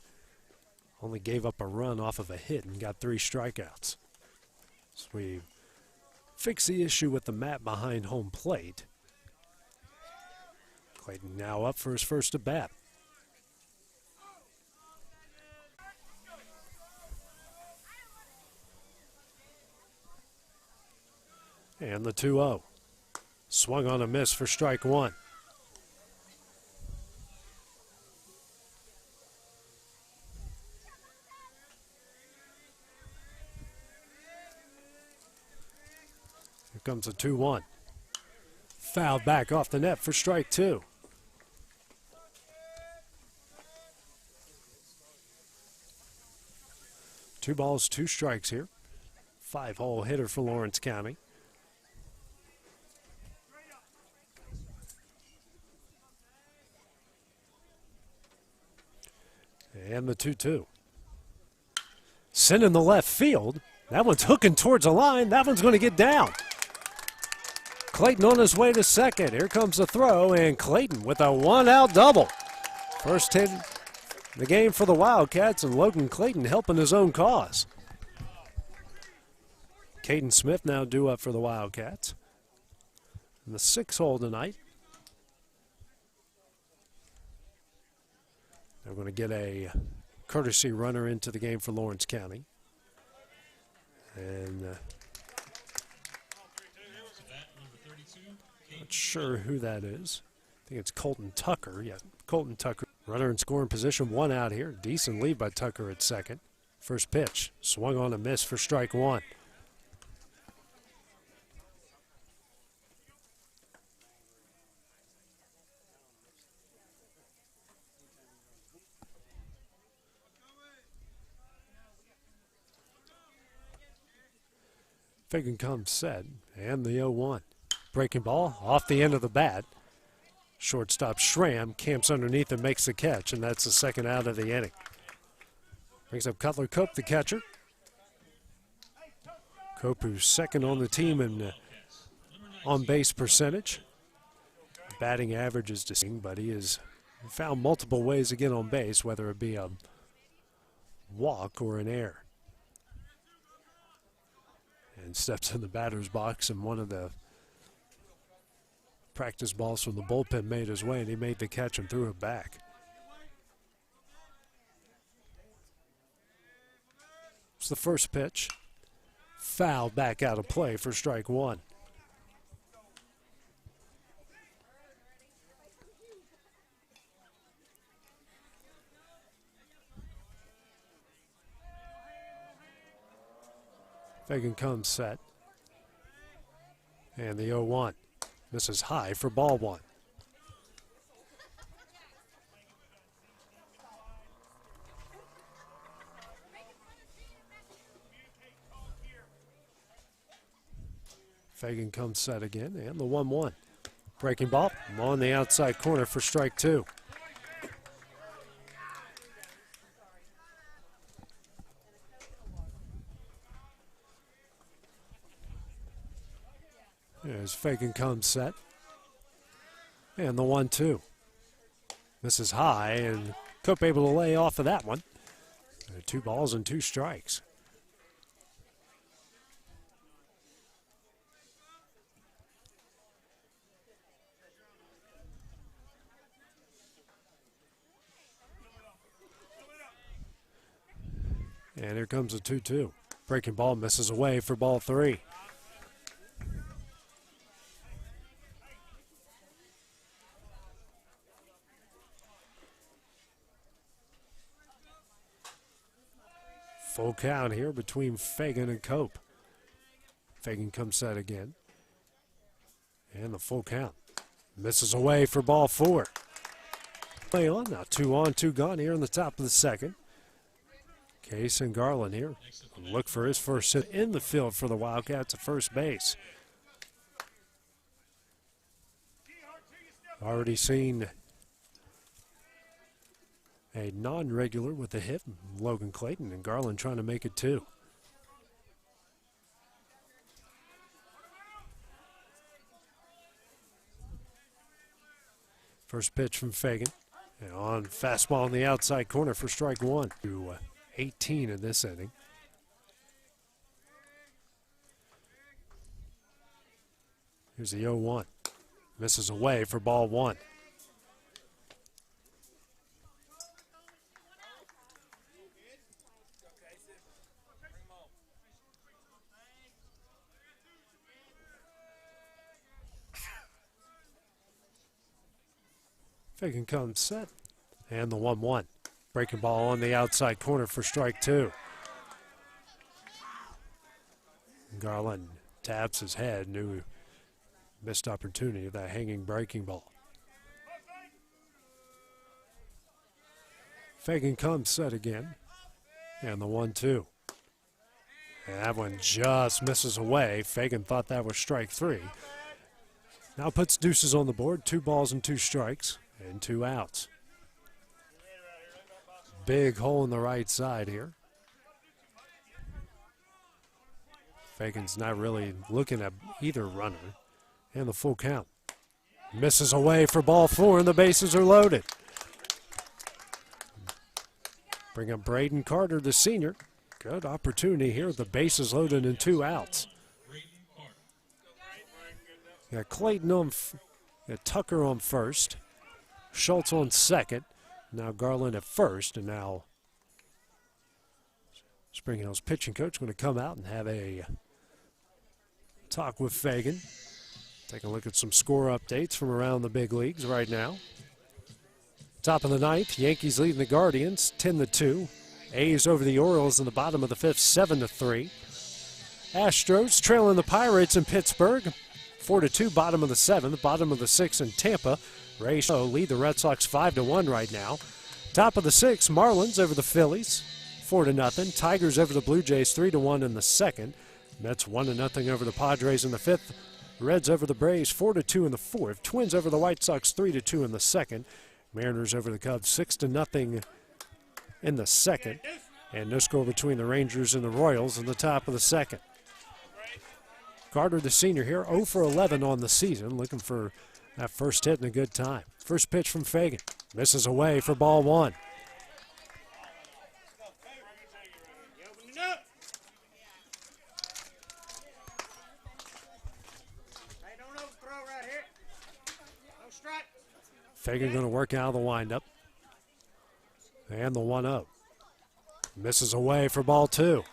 only gave up a run off of a hit and got 3 strikeouts. So we fix the issue with the mat behind home plate. Clayton now up for his first at bat. And the 2-0. Swung on a miss for strike 1. Here comes a 2-1. Foul back off the net for strike 2. Two balls, 2 strikes here. 5-hole hitter for Lawrence County. And the 2-2. Sending the left field. That one's hooking towards the line. That one's going to get down. Clayton on his way to second. Here comes the throw, and Clayton with a 1-out double. First hit in the game for the Wildcats, and Logan Clayton helping his own cause. Caden Smith now due up for the Wildcats. In the 6-hole tonight. They're going to get a courtesy runner into the game for Lawrence County. And not sure who that is. I think it's Colton Tucker. Yeah, Colton Tucker. Runner in scoring position, 1 out here. Decent lead by Tucker at second. First pitch, swung on a miss for strike 1. Fagan comes set, and the 0-1. Breaking ball off the end of the bat. Shortstop Schramm camps underneath and makes the catch, and that's the second out of the inning. Brings up Cutler Cope, the catcher. Cope, who's second on the team in on-base percentage. Batting average is distinct, but he has found multiple ways to get on base, whether it be a walk or an error. And steps in the batter's box, and one of the practice balls from the bullpen made his way, and he made the catch and threw it back. It's the first pitch. Foul back out of play for strike 1. Fagan comes set. And the 0-1. This is high for ball 1. Fagan comes set again, and the 1-1. Breaking ball on the outside corner for strike 2. As Fagan comes set. And the 1-2. This is high, and Cope able to lay off of that one. 2 balls and 2 strikes. And here comes a 2-2. Breaking ball misses away for ball 3. Full count here between Fagan and Cope. Fagan comes set again. And the full count. Misses away for ball 4. Play on now. 2 on, 2 gone here in the top of the second. Case and Garland here. Look for his first hit in the field for the Wildcats at first base. Already seen a non-regular with a hit, Logan Clayton, and Garland trying to make it 2. First pitch from Fagan. And on fastball in the outside corner for strike 1. To 18 in this inning. Here's the 0-1. Misses away for ball 1. Fagan comes set. And the 1-1. Breaking ball on the outside corner for strike 2. Garland taps his head. New missed opportunity of that hanging breaking ball. Fagan comes set again. And the 1-2. And that one just misses away. Fagan thought that was strike 3. Now puts deuces on the board. 2 balls and 2 strikes and 2 outs. Big hole in the right side here. Fagan's not really looking at either runner. And the full count. Misses away for ball 4, and the bases are loaded. Bring up Braden Carter, the senior. Good opportunity here. The bases loaded and 2 outs. Got Clayton on, got Tucker on first. Schultz on second. Now Garland at first, and now Spring Hill's pitching coach going to come out and have a talk with Fagan. Take a look at some score updates from around the big leagues right now. Top of the 9th, Yankees leading the Guardians 10-2. A's over the Orioles in the bottom of the 5th, 7-3. Astros trailing the Pirates in Pittsburgh 4-2, bottom of the 7th, bottom of the 6th in Tampa. Rays lead the Red Sox 5-1 right now. Top of the 6th, Marlins over the Phillies 4-0. Tigers over the Blue Jays 3-1 in the 2nd. Mets 1-0 over the Padres in the 5th. Reds over the Braves 4-2 in the 4th. Twins over the White Sox 3-2 in the 2nd. Mariners over the Cubs 6-0 in the 2nd. And no score between the Rangers and the Royals in the top of the 2nd. Carter, the senior here, 0 for 11 on the season, looking for that first hit in a good time. First pitch from Fagan. Misses away for ball 1. Fagan going to work out of the windup. And the 1-0. Misses away for ball 2.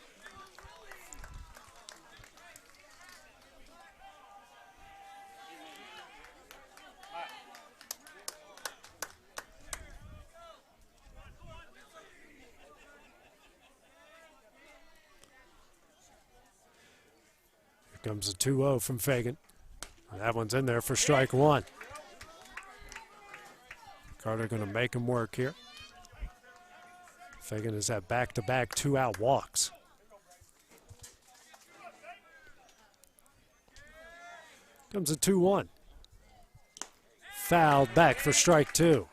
Here comes a 2-0 from Fagan. That one's in there for strike 1. Carter going to make him work here. Fagan has had back-to-back 2-out walks. Comes a 2-1. Fouled back for strike 2.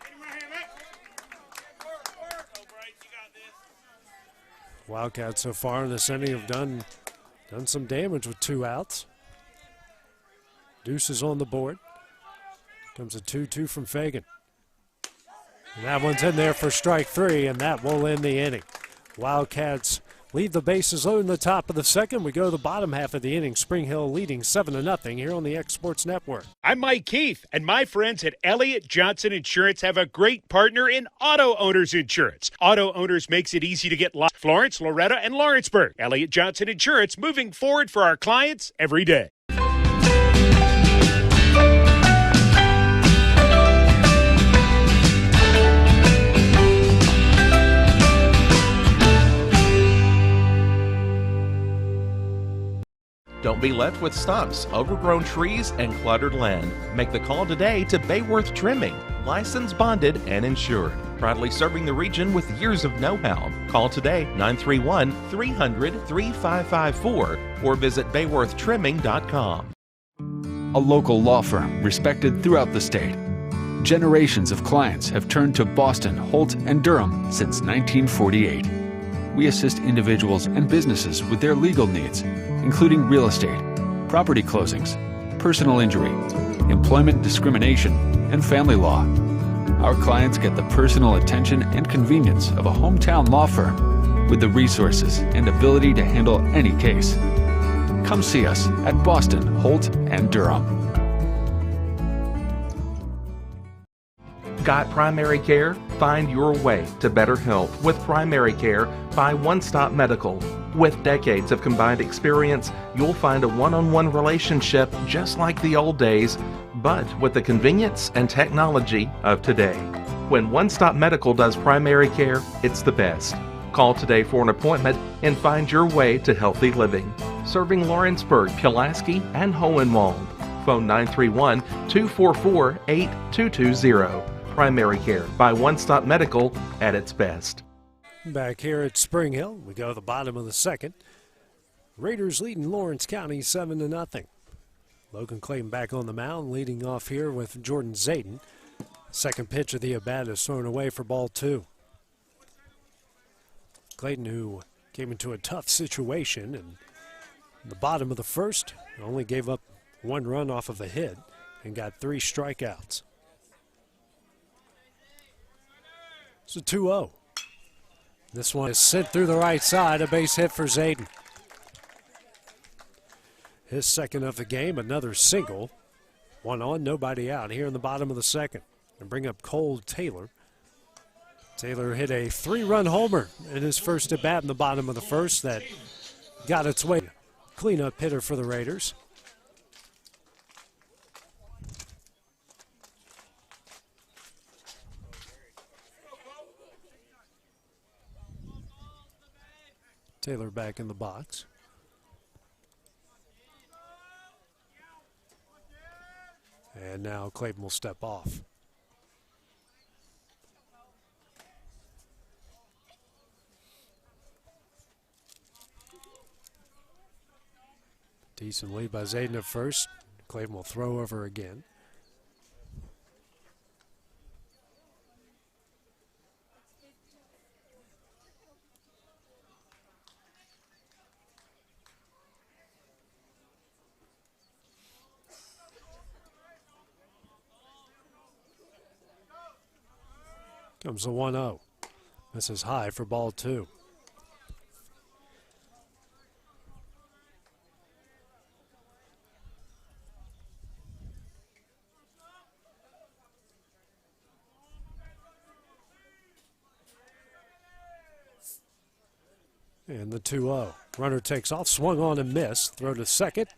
Wildcats so far in this inning have done some damage with 2 outs. Deuce is on the board. Comes a 2-2 from Fagan. And that one's in there for strike 3, and that will end the inning. Wildcats leave the bases loaded in the top of the second. We go to the bottom half of the inning. Spring Hill leading 7-0 here on the X Sports Network. I'm Mike Keith, and my friends at Elliott Johnson Insurance have a great partner in Auto Owners Insurance. Auto Owners makes it easy to get lost. Florence, Loretta, and Lawrenceburg. Elliott Johnson Insurance, moving forward for our clients every day. Don't be left with stumps, overgrown trees, and cluttered land. Make the call today to Bayworth Trimming, licensed, bonded, and insured. Proudly serving the region with years of know-how. Call today 931-300-3554 or visit bayworthtrimming.com. A local law firm respected throughout the state. Generations of clients have turned to Boston, Holt, and Durham since 1948. We assist individuals and businesses with their legal needs, including real estate, property closings, personal injury, employment discrimination, and family law. Our clients get the personal attention and convenience of a hometown law firm with the resources and ability to handle any case. Come see us at Boston, Holt, and Durham. Got primary care? Find your way to better health with primary care by One Stop Medical. With decades of combined experience, you'll find a one-on-one relationship just like the old days, but with the convenience and technology of today. When One Stop Medical does primary care, it's the best. Call today for an appointment and find your way to healthy living. Serving Lawrenceburg, Pulaski, and Hohenwald. Phone 931-244-8220. Primary care by One Stop Medical at its best. Back here at Spring Hill, we go to the bottom of the second. Raiders leading Lawrence County 7-0. Logan Clayton back on the mound, leading off here with Jordan Zayden. Second pitch of the at-bat is thrown away for ball 2. Clayton, who came into a tough situation in the bottom of the first, only gave up 1 run off of a hit and got 3 strikeouts. It's a 2-0. This one is sent through the right side, a base hit for Zayden. His second of the game, another single. 1 on, nobody out here in the bottom of the second. And bring up Cole Taylor. Taylor hit a 3-run homer in his first at bat in the bottom of the first that got its way. Cleanup hitter for the Raiders. Taylor back in the box. And now Clayton will step off. Decent lead by Zayden at first. Clayton will throw over again. Comes the 1-0. This is high for ball 2. And the 2-0. Runner takes off, swung on and missed. Throw to second,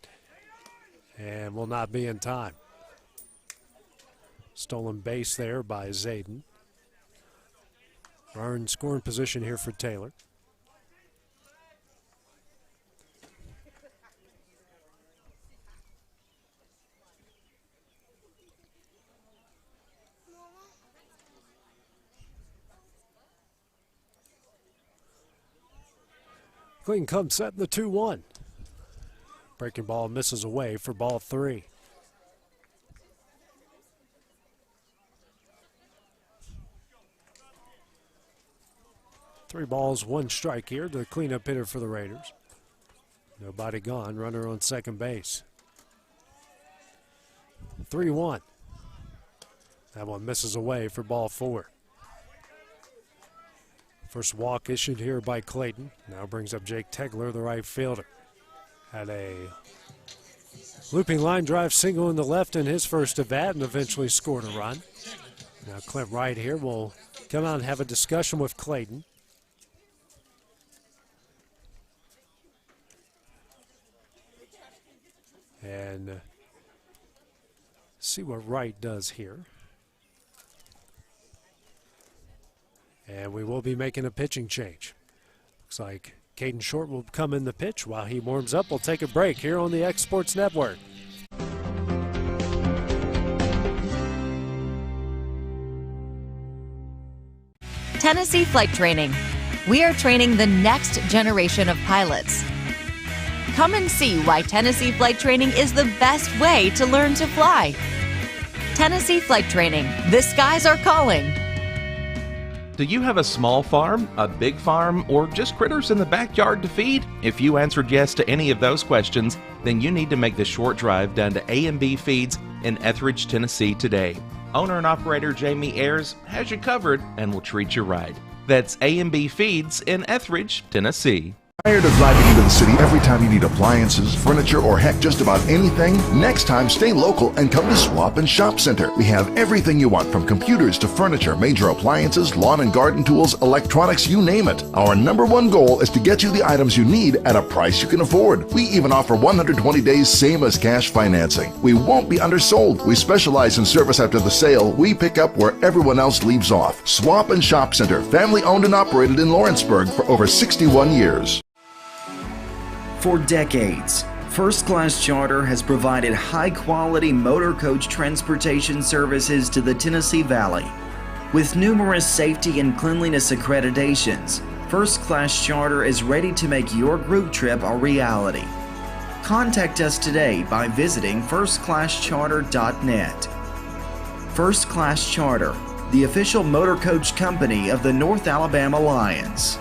and will not be in time. Stolen base there by Zayden. Are in scoring position here for Taylor. Clayton comes set in the 2-1. Breaking ball misses away for ball 3. Three balls, 1 strike here to the cleanup hitter for the Raiders. Nobody gone, runner on second base. 3-1. That one misses away for ball 4. First walk issued here by Clayton. Now brings up Jake Tegler, the right fielder. Had a looping line drive single in the left in his first at bat and eventually scored a run. Now Clint Wright here will come out and have a discussion with Clayton. And see what Wright does here. And we will be making a pitching change. Looks like Caden Short will come in the pitch while he warms up. We'll take a break here on the X Sports Network. Tennessee Flight Training. We are training the next generation of pilots. Come and see why Tennessee Flight Training is the best way to learn to fly. Tennessee Flight Training. The skies are calling. Do you have a small farm, a big farm, or just critters in the backyard to feed? If you answered yes to any of those questions, then you need to make the short drive down to A&B Feeds in Etheridge, Tennessee today. Owner and operator Jamie Ayers has you covered and will treat you right. That's A&B Feeds in Etheridge, Tennessee. Tired of driving into the city every time you need appliances, furniture, or heck, just about anything? Next time, stay local and come to Swap and Shop Center. We have everything you want, from computers to furniture, major appliances, lawn and garden tools, electronics, you name it. Our #1 goal is to get you the items you need at a price you can afford. We even offer 120 days same as cash financing. We won't be undersold. We specialize in service after the sale. We pick up where everyone else leaves off. Swap and Shop Center, family owned and operated in Lawrenceburg for over 61 years. For decades, First Class Charter has provided high-quality motor coach transportation services to the Tennessee Valley. With numerous safety and cleanliness accreditations, First Class Charter is ready to make your group trip a reality. Contact us today by visiting firstclasscharter.net. First Class Charter, the official motor coach company of the North Alabama Lions.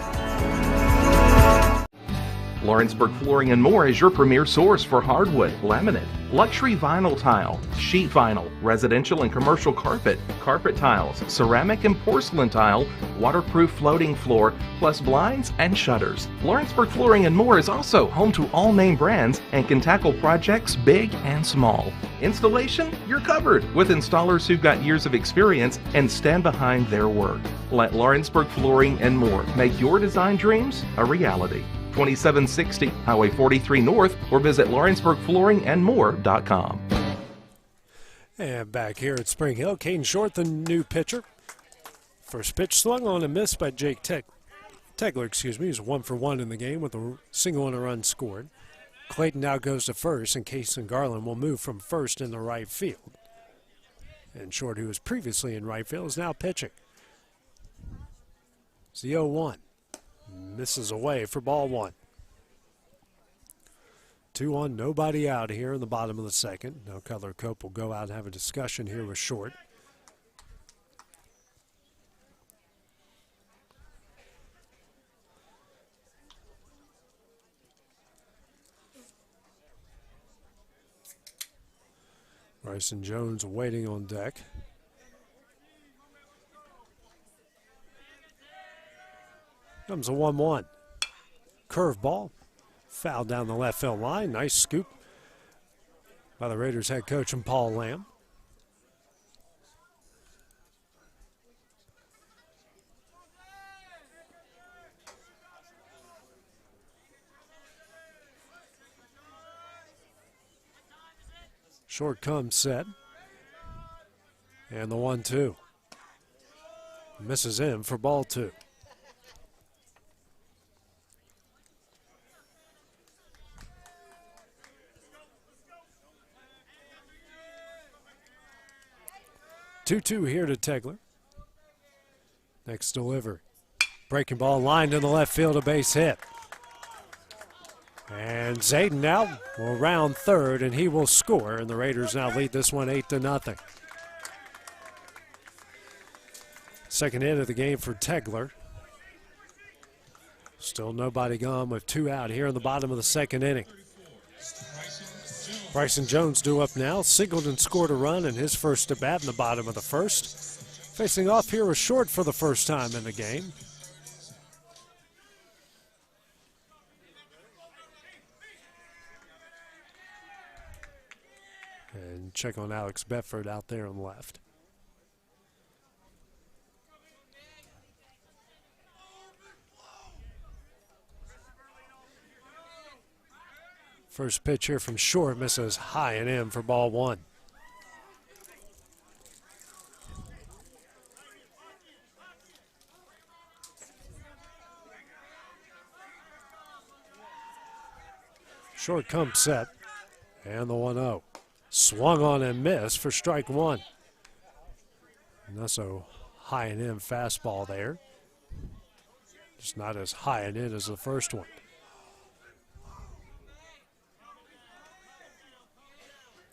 Lawrenceburg Flooring and More is your premier source for hardwood, laminate, luxury vinyl tile, sheet vinyl, residential and commercial carpet, carpet tiles, ceramic and porcelain tile, waterproof floating floor, plus blinds and shutters. Lawrenceburg Flooring and More is also home to all name brands and can tackle projects big and small. Installation? You're covered with installers who've got years of experience and stand behind their work. Let Lawrenceburg Flooring and More make your design dreams a reality. 2760 Highway 43 North, or visit LawrenceburgFlooringandMore.com. And back here at Spring Hill, Caden Short, the new pitcher. First pitch swung on and missed by Jake Tegler. He's 1 for 1 in the game with a single and a run scored. Clayton now goes to first, and Kason Garland will move from first in the right field. And Short, who was previously in right field, is now pitching. It's the 0-1. Misses away for ball 1. 2-1, nobody out here in the bottom of the second. Now Cutler Cope will go out and have a discussion here with Short. Bryson Jones waiting on deck. Comes a 1-1. Curveball. Foul down the left field line. Nice scoop by the Raiders head coach and Paul Lamb. Short comes set. And the 1-2. Misses in for ball 2. Two here to Tegler. Next delivery. Breaking ball lined in the left field, a base hit. And Zayden now will round third, and he will score, and the Raiders now lead this one 8-0. Second hit of the game for Tegler. Still nobody gone with 2 out here in the bottom of the second inning. Bryson Jones due up now. Singleton scored a run in his first at bat in the bottom of the first. Facing off here was Short for the first time in the game. And check on Alex Bedford out there on the left. First pitch here from short, misses high and in for ball one. Short comes set, and the 1-0. Swung on and missed for strike one. And that's a high and in fastball there. Just not as high and in as the first one.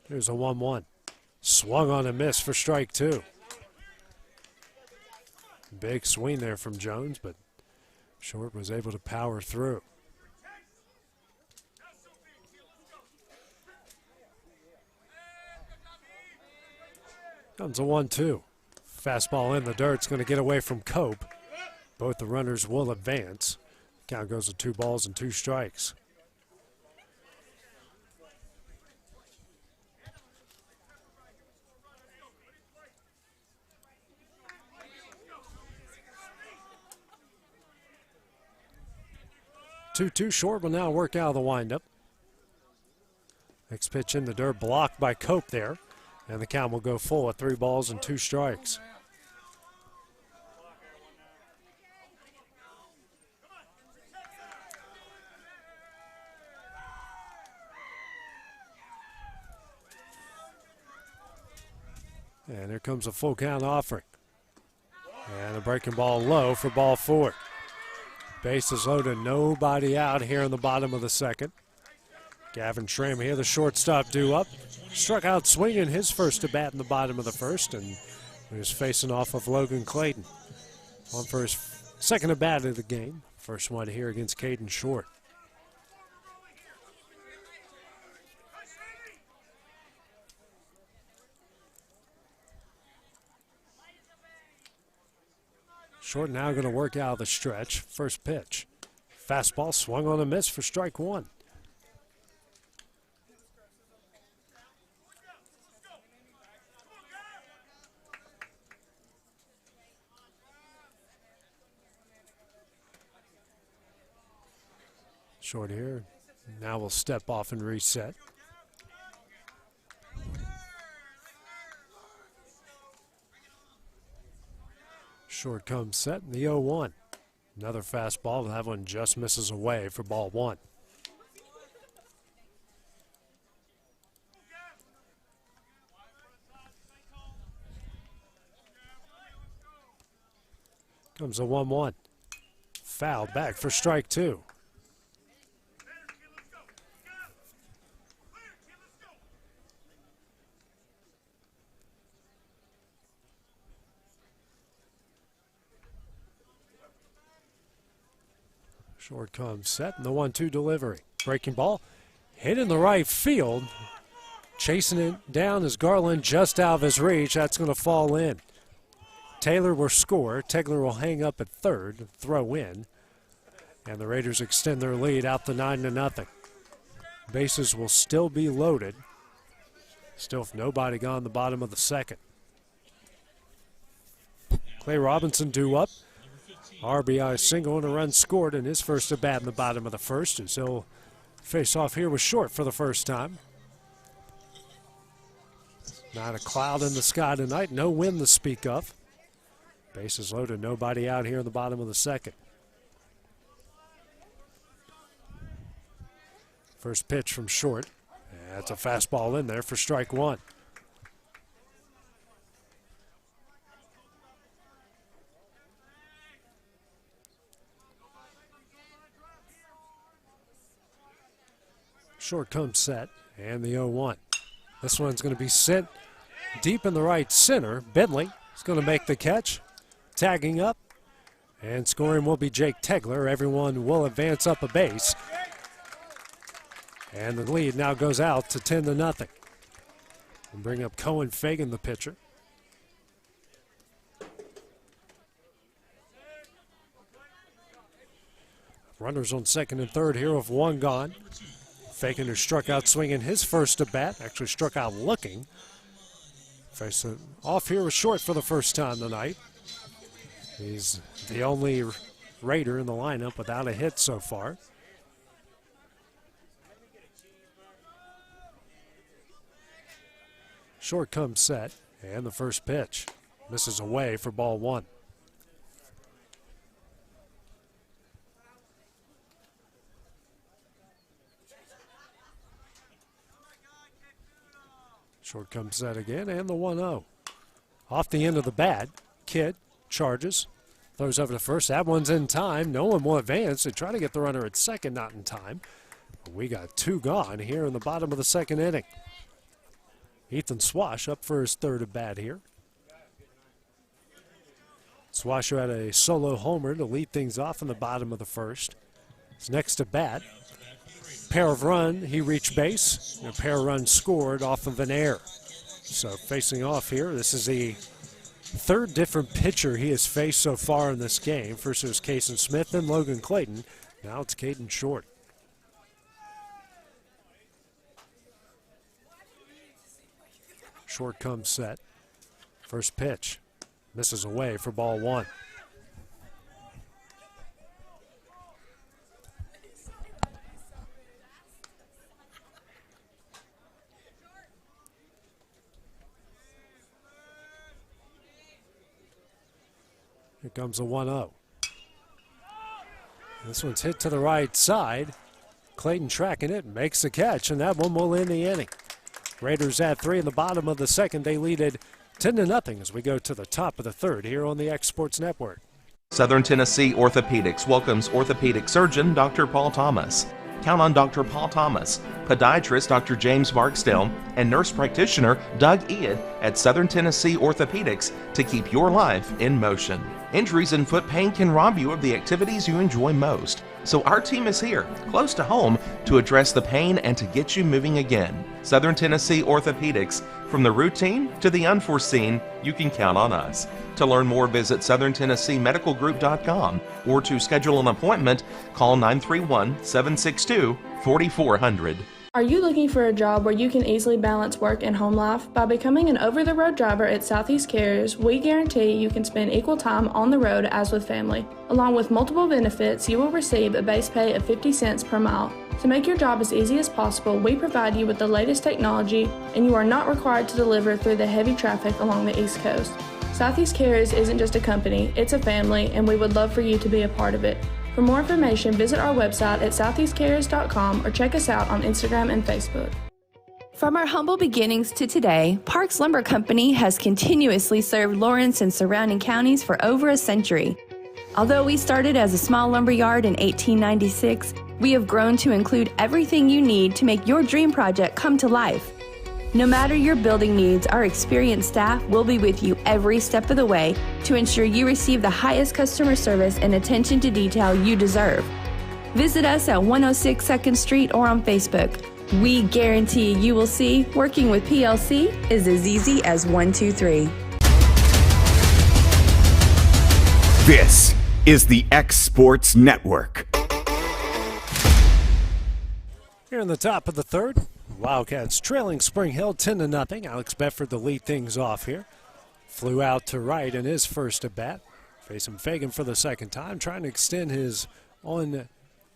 Here's a 1-1. Swung on and missed for strike two. Big swing there from Jones, but Short was able to power through. Comes a 1-2. Fastball in the dirt. It's going to get away from Cope. Both the runners will advance. Count goes to 2 balls and 2 strikes. Two Short will now work out of the windup. Next pitch in the dirt, blocked by Cope there. And the count will go full at 3 balls and 2 strikes. And here comes a full count offering. And a breaking ball low for ball 4. Bases loaded, nobody out here in the bottom of the second. Gavin Schramm here, the shortstop, due up. Struck out swinging his first at bat in the bottom of the first, and he was facing off of Logan Clayton. On for his second at bat of the game. First one here against Caden Short. Short now going to work out of the stretch. First pitch. Fastball swung on a miss for strike one. Short here. Now we'll step off and reset. Short comes set in the 0-1. Another fastball. That one just misses away for ball one. Comes a 1-1. Fouled back for strike two. Short comes set, and the 1-2 delivery. Breaking ball, hit in the right field. Chasing it down is Garland, just out of his reach. That's going to fall in. Taylor will score. Tegler will hang up at third, throw in. And the Raiders extend their lead out to 9-0. Bases will still be loaded. Still with nobody gone the bottom of the second. Clay Robinson due up. RBI single and a run scored in his first at bat in the bottom of the first, as he'll face off here with Short for the first time. Not a cloud in the sky tonight, no wind to speak of. Bases loaded, nobody out here in the bottom of the second. First pitch from Short. That's a fastball in there for strike one. Short comes set, and the 0-1. This one's going to be sent deep in the right center. Bentley is going to make the catch, tagging up, and scoring will be Jake Tegler. Everyone will advance up a base. And the lead now goes out to 10-0. And bring up Cohen Fagan, the pitcher. Runners on second and third here with one gone. Fagan, who struck out swinging his first at bat, actually struck out looking. Facing off here was Short for the first time tonight. He's the only Raider in the lineup without a hit so far. Short comes set, and the first pitch misses away for ball one. Short comes set again, and the 1-0. Off the end of the bat, Kidd charges, throws over to first. That one's in time. No one will advance. They try to get the runner at second, not in time. We got two gone here in the bottom of the second inning. Ethan Swash up for his third at bat here. Swash had a solo homer to lead things off in the bottom of the first. His next at bat, pair of run, he reached base. A pair of runs scored off of an error. So facing off here, this is the third different pitcher he has faced so far in this game. First it was Kason Smith, then Logan Clayton. Now it's Caden Short. Short comes set. First pitch misses away for ball one. Here comes a 1-0. This one's hit to the right side. Clayton tracking it, makes the catch, and that one will end the inning. Raiders at 3 in the bottom of the second. They lead it 10-0 as we go to the top of the third here on the X Sports Network. Southern Tennessee Orthopedics welcomes orthopedic surgeon Dr. Paul Thomas. Count on Dr. Paul Thomas, podiatrist Dr. James Barksdale, and nurse practitioner Doug Ead at Southern Tennessee Orthopedics to keep your life in motion. Injuries and foot pain can rob you of the activities you enjoy most. So our team is here, close to home, to address the pain and to get you moving again. Southern Tennessee Orthopedics, from the routine to the unforeseen, you can count on us. To learn more, visit SouthernTennesseeMedicalGroup.com or to schedule an appointment, call 931-762-4400. Are you looking for a job where you can easily balance work and home life? By becoming an over-the-road driver at Southeast Carriers, we guarantee you can spend equal time on the road as with family. Along with multiple benefits, you will receive a base pay of 50 cents per mile. To make your job as easy as possible, we provide you with the latest technology, and you are not required to deliver through the heavy traffic along the East Coast. Southeast Carriers isn't just a company, it's a family, and we would love for you to be a part of it. For more information, visit our website at southeastcarriers.com or check us out on Instagram and Facebook. From our humble beginnings to today, Parks Lumber Company has continuously served Lawrence and surrounding counties for over a century. Although we started as a small lumber yard in 1896, we have grown to include everything you need to make your dream project come to life. No matter your building needs, our experienced staff will be with you every step of the way to ensure you receive the highest customer service and attention to detail you deserve. Visit us at 106 2nd Street or on Facebook. We guarantee you will see working with PLC is as easy as 1, 2, 3. This is the X Sports Network. Here in the top of the third, Wildcats trailing Spring Hill 10-0. Alex Bedford to lead things off here. Flew out to right in his first at bat. Facing Fagan for the second time, trying to extend his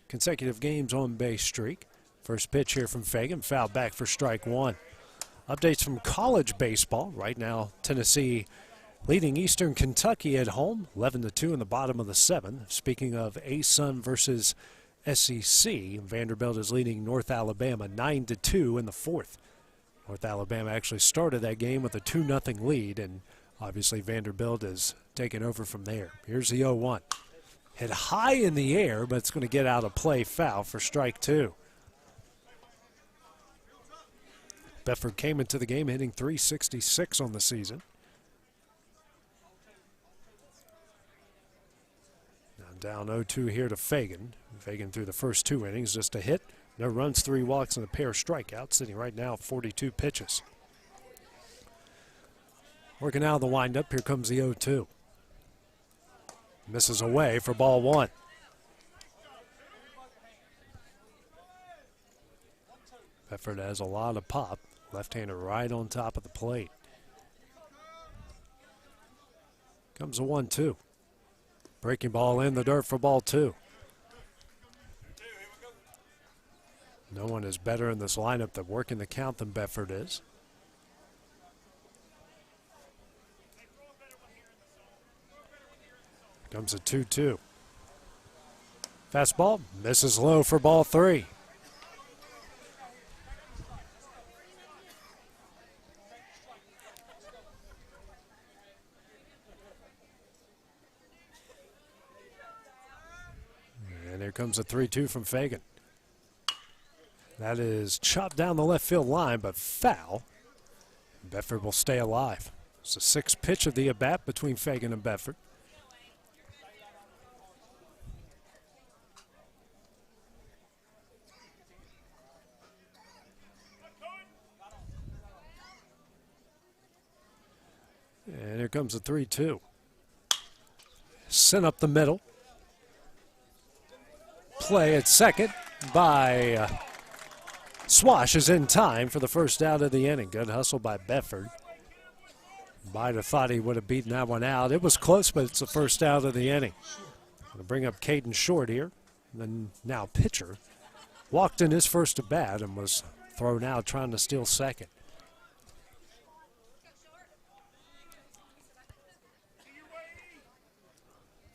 consecutive games on base streak. First pitch here from Fagan, fouled back for strike one. Updates from college baseball. Right now, Tennessee leading Eastern Kentucky at home, 11-2 in the bottom of the seventh. Speaking of ASUN versus SEC, Vanderbilt is leading North Alabama 9-2 in the fourth. North Alabama actually started that game with a 2-0 lead, and obviously Vanderbilt is taking over from there. Here's the 0-1. Hit high in the air, but it's going to get out of play, foul for strike two. Bedford came into the game hitting .366 on the season. Now down 0-2 here to Fagan. Fagan through the first two innings, just a hit, no runs, 3 walks, and a pair of strikeouts, sitting right now at 42 pitches. Working out of the windup, here comes the 0-2. Misses away for ball one. Bedford has a lot of pop. Left-hander right on top of the plate. Comes a 1-2. Breaking ball in the dirt for ball 2. No one is better in this lineup than working the count than Bedford is. Comes a 2-2. Fastball misses low for ball 3. And here comes a 3-2 from Fagan. That is chopped down the left field line, but foul. Bedford will stay alive. It's the 6th pitch of the at-bat between Fagan and Bedford. And here comes a 3-2. Sent up the middle. Play at second by Swash is in time for the first out of the inning. Good hustle by Bedford. Might have thought he would have beaten that one out. It was close, but it's the first out of the inning. Going to bring up Caden Short here. And then now pitcher. Walked in his first at bat and was thrown out trying to steal second.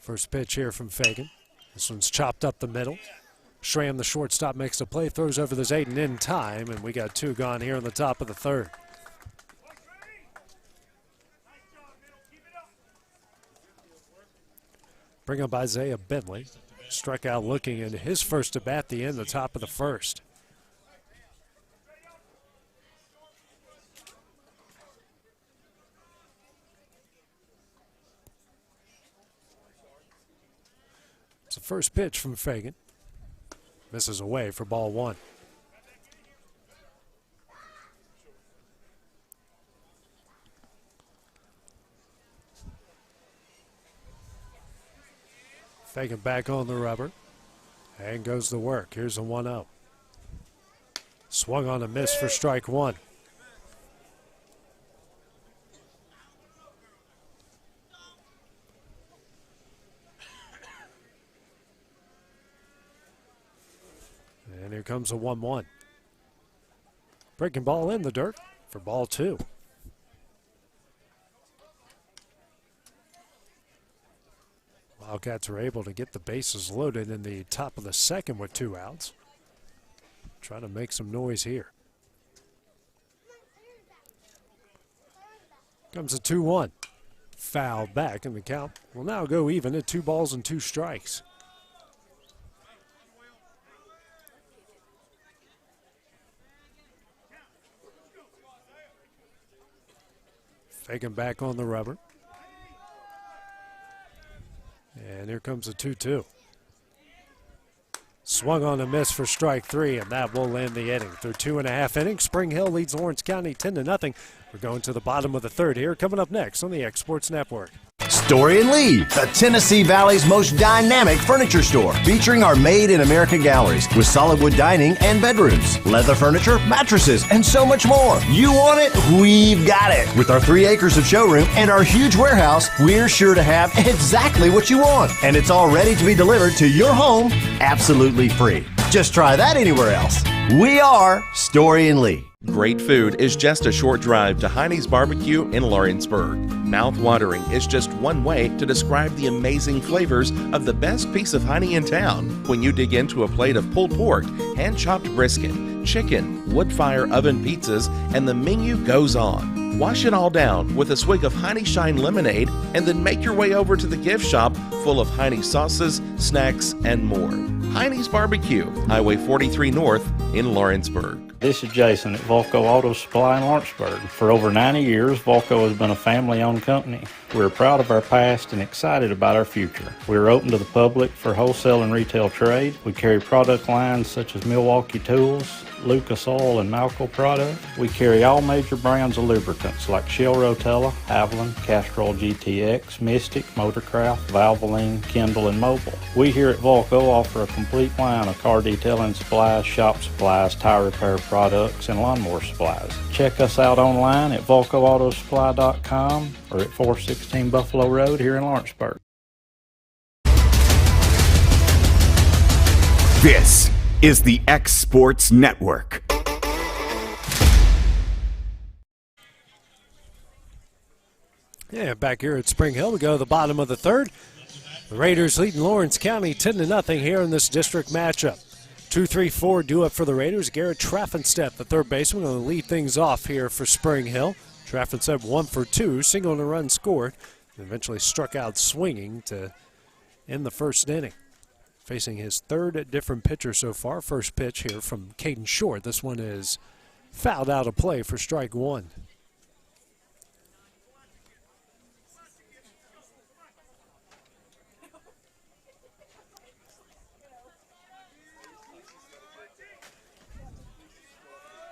First pitch here from Fagan. This one's chopped up the middle. Schramm, the shortstop, makes the play, throws over the Zayden in time, and we got 2 gone here in the top of the 3rd. Bring up Isaiah Bentley. Struck out looking in his first at bat, the end, the top of the 1st. It's the first pitch from Fagan. Misses away for ball 1. Fagan back on the rubber. And goes to work. Here's a 1-0. Swung on a miss for strike 1. And here comes a 1-1. Breaking ball in the dirt for ball 2. Wildcats are able to get the bases loaded in the top of the 2nd with 2 outs. Trying to make some noise here. Comes a 2-1. Foul back, and the count will now go even at 2 balls and 2 strikes. Fagan back on the rubber. And here comes a 2-2. Swung on a miss for strike 3, and that will end the inning. Through 2.5 innings, Spring Hill leads Lawrence County 10-0. We're going to the bottom of the 3rd here, coming up next on the X Sports Network. Story and Lee, the Tennessee Valley's most dynamic furniture store, featuring our Made in America galleries with solid wood dining and bedrooms, leather furniture, mattresses, and so much more. You want it? We've got it. With our 3 acres of showroom and our huge warehouse, we're sure to have exactly what you want. And it's all ready to be delivered to your home absolutely free. Just try that anywhere else. We are Story and Lee. Great food is just a short drive to Heine's Barbecue in Lawrenceburg. Mouth-watering is just one way to describe the amazing flavors of the best piece of Heine in town. When you dig into a plate of pulled pork, hand-chopped brisket, chicken, wood-fire oven pizzas, and the menu goes on. Wash it all down with a swig of Heine Shine lemonade, and then make your way over to the gift shop full of Heine sauces, snacks, and more. Heine's Barbecue, Highway 43 North in Lawrenceburg. This is Jason at Volco Auto Supply in Lawrenceburg. For over 90 years, Volco has been a family-owned company. We're proud of our past and excited about our future. We are open to the public for wholesale and retail trade. We carry product lines such as Milwaukee Tools, Lucas Oil and Malco product. We carry all major brands of lubricants like Shell Rotella, Haviland, Castrol GTX, Mystic, Motorcraft, Valvoline, Kendall, and Mobil. We here at Volco offer a complete line of car detailing supplies, shop supplies, tire repair products, and lawnmower supplies. Check us out online at VolcoAutosupply.com or at 416 Buffalo Road here in Lawrenceburg. This is the X Sports Network. Yeah, back here at Spring Hill, we go to the bottom of the third. The Raiders leading Lawrence County 10-0 here in this district matchup. 2-3-4 due up for the Raiders. Garrett Traffenstedt, the third baseman, going to lead things off here for Spring Hill. Traffenstedt 1 for 2, single and a run scored, and eventually struck out swinging to end the first inning. Facing his third different pitcher so far. First pitch here from Caden Short. This one is fouled out of play for strike one.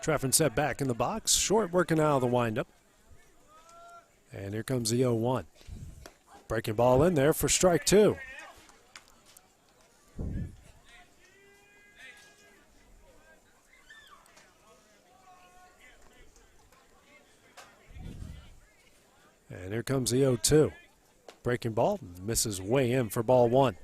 Traffenstedt back in the box. Short working out of the windup. And here comes the 0-1. Breaking ball in there for strike two. And here comes the 0-2. Breaking ball, misses way in for ball one.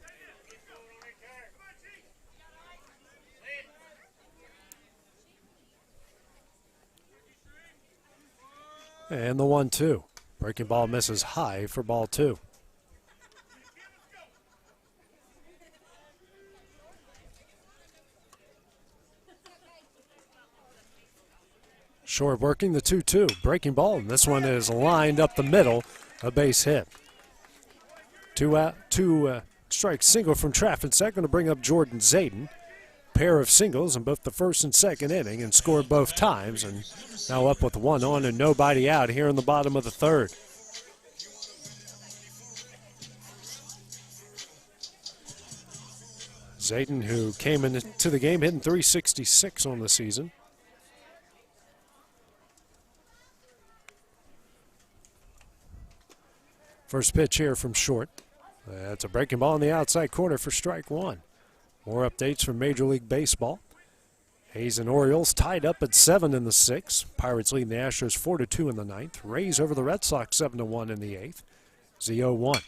And the 1-2. Breaking ball misses high for ball two. Short working the 2-2. Breaking ball, and this one is lined up the middle. A base hit. Two strike single from Traffenstedt, going to bring up Jordan Zayden. Pair of singles in both the first and second inning and scored both times. And now up with one on and nobody out here in the bottom of the third. Zayden, who came into the game hitting .366 on the season. First pitch here from Short. That's a breaking ball in the outside corner for strike one. More updates from Major League Baseball. Hayes and Orioles tied up at 7 in the 6th. Pirates leading the Astros 4-2 in the 9th. Rays over the Red Sox 7-1 in the 8th. 0-1.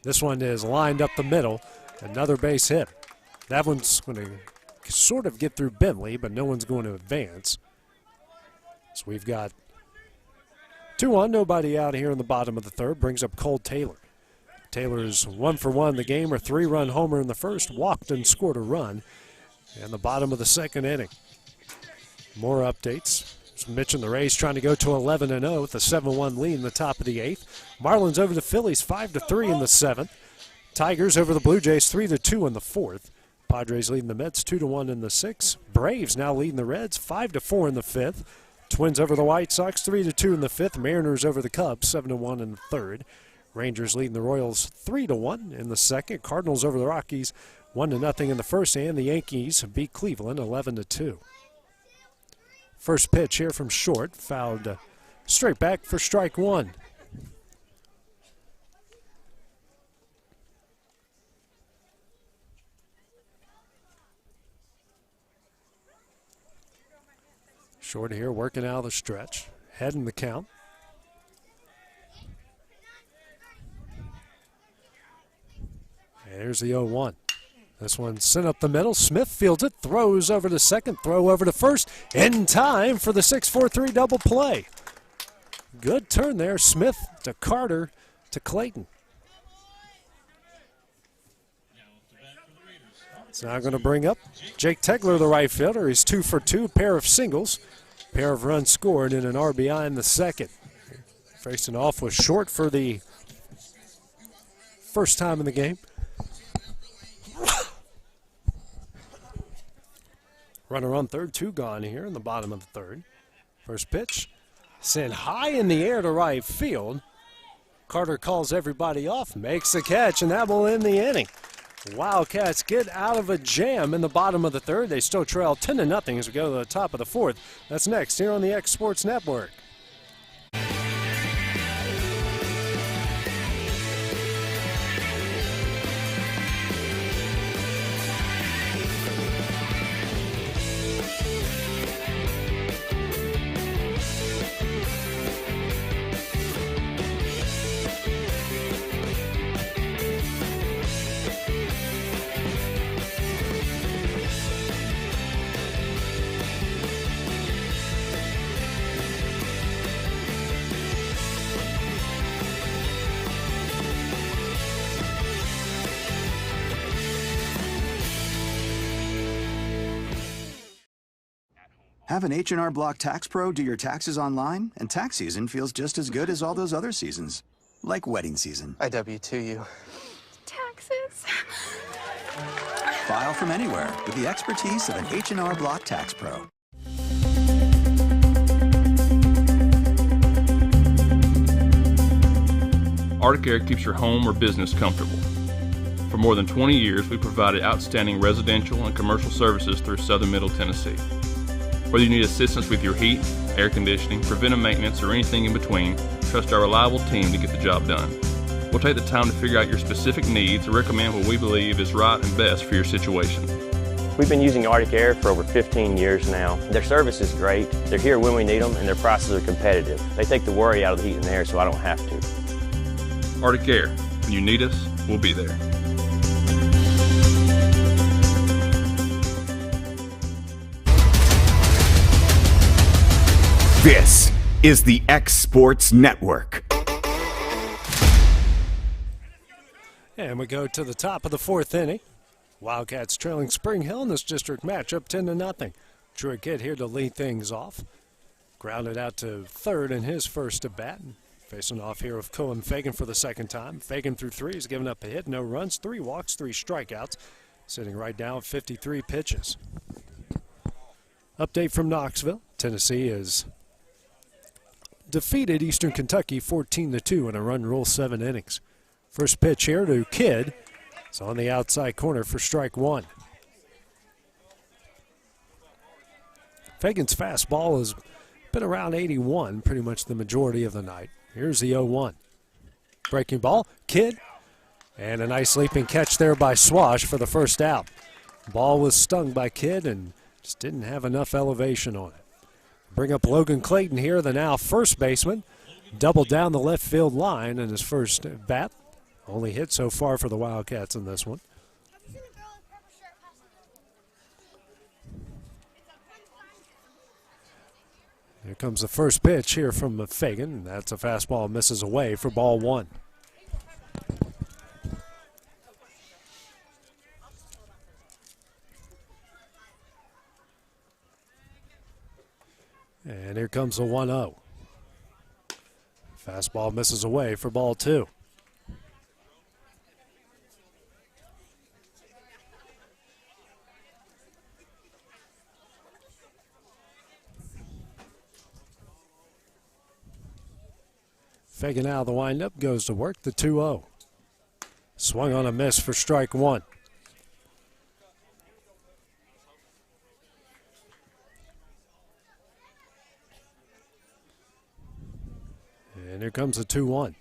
This one is lined up the middle. Another base hit. That one's going to sort of get through Bentley, but no one's going to advance. So we've got 2-1, nobody out here in the bottom of the third. Brings up Cole Taylor. Taylor's 1 for 1 in the game, or 3-run homer in the first, walked and scored a run in the bottom of the second inning. More updates. As mentioned, the Rays trying to go to 11-0 with a 7-1 lead in the top of the 8th. Marlins over the Phillies 5-3 in the 7th. Tigers over the Blue Jays 3-2 in the 4th. Padres leading the Mets 2-1 in the 6th. Braves now leading the Reds 5-4 in the 5th. Twins over the White Sox 3-2 in the 5th. Mariners over the Cubs 7-1 in the 3rd. Rangers leading the Royals 3-1 in the 2nd. Cardinals over the Rockies 1-0 in the 1st, and the Yankees beat Cleveland 11-2. First pitch here from Short, fouled straight back for strike one. Short here working out of the stretch, heading the count. There's the 0-1. This one sent up the middle. Smith fields it, throws over to second, throw over to first. In time for the 6-4-3 double play. Good turn there. Smith to Carter to Clayton. It's now going to bring up Jake Tegler, the right fielder. He's 2 for 2, pair of singles, pair of runs scored, and an RBI in the 2nd. Facing off with Short for the first time in the game. Runner on third, 2 gone here in the bottom of the 3rd. First pitch sent high in the air to right field. Carter calls everybody off, makes the catch, and that will end the inning. Wildcats get out of a jam in the bottom of the third. They still trail 10-0 as we go to the top of the fourth. That's next here on the X Sports Network. Have an H&R Block Tax Pro do your taxes online, and tax season feels just as good as all those other seasons. Like wedding season. I W-2 you. Taxes. File from anywhere with the expertise of an H&R Block Tax Pro. Arctic Air keeps your home or business comfortable. For more than 20 years, we provided outstanding residential and commercial services through Southern Middle Tennessee. Whether you need assistance with your heat, air conditioning, preventive maintenance, or anything in between, trust our reliable team to get the job done. We'll take the time to figure out your specific needs and recommend what we believe is right and best for your situation. We've been using Arctic Air for over 15 years now. Their service is great, they're here when we need them, and their prices are competitive. They take the worry out of the heat and air so I don't have to. Arctic Air, when you need us, we'll be there. This is the X Sports Network. And we go to the top of the fourth inning. Wildcats trailing Spring Hill in this district matchup 10-0. Troy Kidd here to lead things off. Grounded out to third in his first at bat. Facing off here with Cohen Fagan for the second time. Fagan through three. He's given up a hit, no runs, 3 walks, 3 strikeouts. Sitting right down 53 pitches. Update from Knoxville. Tennessee is defeated Eastern Kentucky 14-2 in a run rule 7 innings. First pitch here to Kidd. It's on the outside corner for strike one. Fagan's fastball has been around 81 pretty much the majority of the night. Here's the 0-1. Breaking ball, Kidd. And a nice leaping catch there by Swash for the first out. Ball was stung by Kidd and just didn't have enough elevation on it. Bring up Logan Clayton here, the now first baseman. Doubled down the left field line in his first bat. Only hit so far for the Wildcats in this one. Here comes the first pitch here from Fagan. That's a fastball, misses away for ball one. And here comes the 1-0. Fastball misses away for ball two. Fagan out of the windup, goes to work, the 2-0. Swung on a miss for strike one. And here comes the 2-1.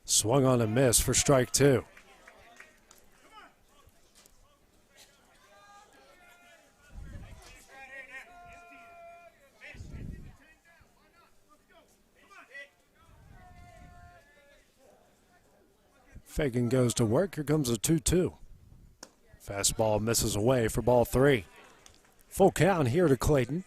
Swung on a miss for strike two. Fagan goes to work. Here comes a 2-2. Fastball misses away for ball three. Full count here to Clayton.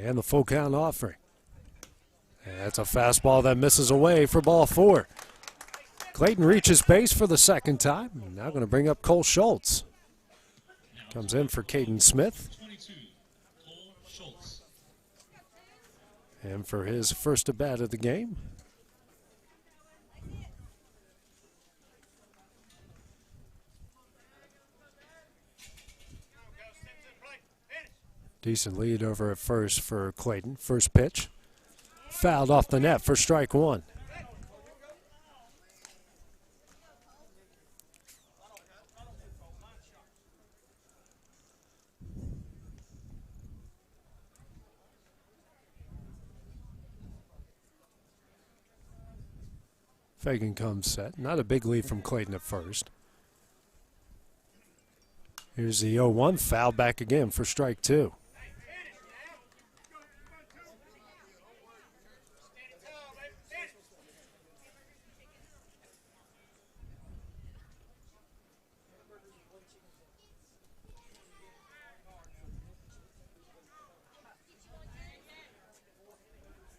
And the full count offering. And that's a fastball that misses away for ball four. Clayton reaches base for the second time. Now going to bring up Cole Schultz. Comes in for Caden Smith. And for his first at bat of the game. Decent lead over at first for Clayton. First pitch. Fouled off the net for strike one. Fagan comes set. Not a big lead from Clayton at first. Here's the 0-1. Foul back again for strike two.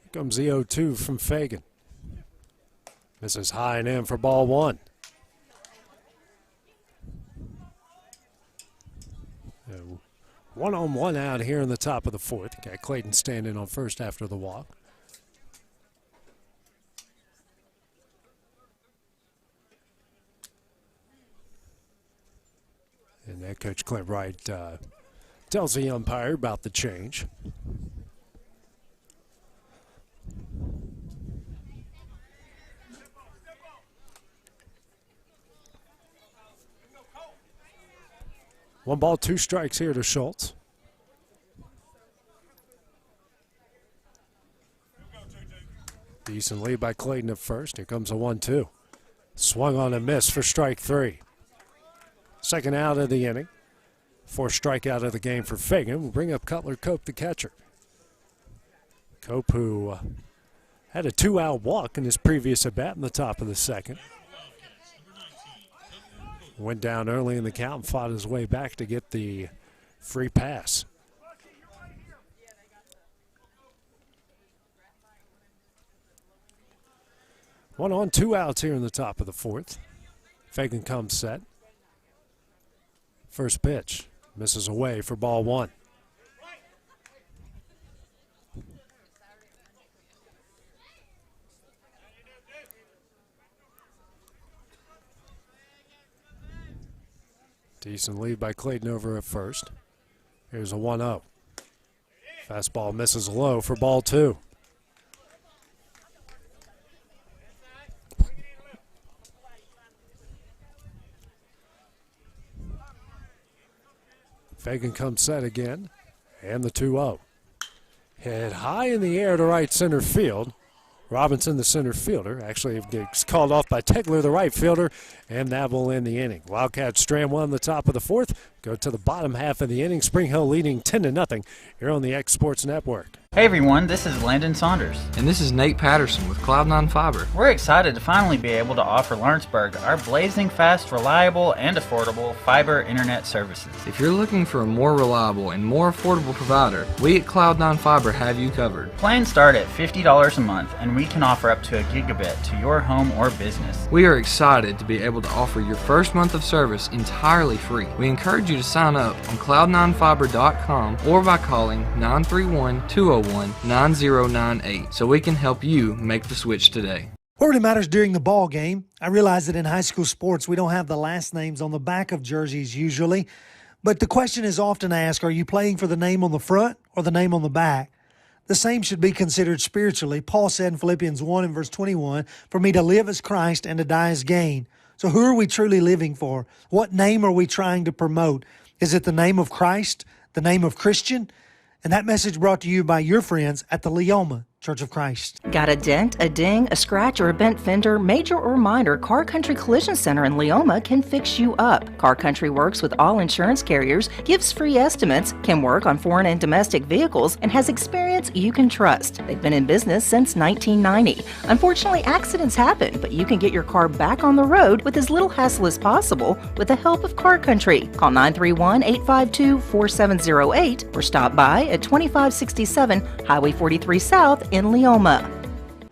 Here comes the 0-2 from Fagan. Misses high and in for ball one. One-on-one out here in the top of the fourth. Got Clayton standing on first after the walk. And that Coach Clint Wright tells the umpire about the change. One ball, two strikes here to Schultz. Decent lead by Clayton at first. Here comes a 1-2. Swung on and missed for strike three. Second out of the inning. Fourth strikeout of the game for Fagan. We'll bring up Cutler Cope, the catcher. Cope, who had a 2-out walk in his previous at-bat in the top of the second. Went down early in the count and fought his way back to get the free pass. One on, two outs here in the top of the fourth. Fagan comes set. First pitch. Misses away for ball one. Decent lead by Clayton over at first. Here's a 1-0. Fastball misses low for ball two. Fagan comes set again, and the 2-0. Hit high in the air to right center field. Robinson, the center fielder, actually gets called off by Tegler, the right fielder, and that will end the inning. Wildcats strand one in the top of the fourth. Go to the bottom half of the inning. Spring Hill leading 10-0 here on the X Sports Network. Hey everyone, this is Landon Saunders. And this is Nate Patterson with Cloud9 Fiber. We're excited to finally be able to offer Lawrenceburg our blazing fast, reliable, and affordable fiber internet services. If you're looking for a more reliable and more affordable provider, we at Cloud9 Fiber have you covered. Plans start at $50 a month, and we can offer up to a gigabit to your home or business. We are excited to be able to offer your first month of service entirely free. We encourage you to sign up on cloud9fiber.com or by calling 931-201-9098 so we can help you make the switch today. What really matters during the ball game, I realize that in high school sports we don't have the last names on the back of jerseys usually, but the question is often asked, are you playing for the name on the front or the name on the back? The same should be considered spiritually. Paul said in Philippians 1 and verse 21, for me to live as Christ and to die as gain. So who are we truly living for? What name are we trying to promote? Is it the name of Christ, the name of Christian? And that message brought to you by your friends at the Leoma Church of Christ. Got a dent, a ding, a scratch, or a bent fender? Major or minor, Car Country Collision Center in Leoma can fix you up. Car Country works with all insurance carriers, gives free estimates, can work on foreign and domestic vehicles, and has experience you can trust. They've been in business since 1990. Unfortunately, accidents happen, but you can get your car back on the road with as little hassle as possible with the help of Car Country. Call 931-852-4708 or stop by at 2567 Highway 43 South in Leoma.